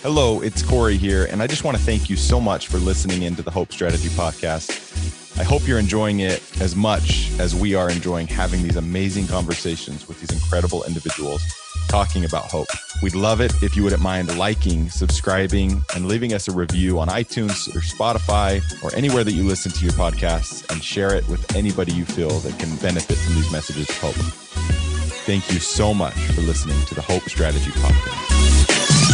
Hello, it's Corey here, and I just want to thank you so much for listening into the Hope Strategy Podcast. I hope you're enjoying it as much as we are enjoying having these amazing conversations with these incredible individuals talking about hope. We'd love it if you wouldn't mind liking, subscribing, and leaving us a review on iTunes or Spotify or anywhere that you listen to your podcasts, and share it with anybody you feel that can benefit from these messages of hope. Thank you so much for listening to the Hope Strategy Podcast.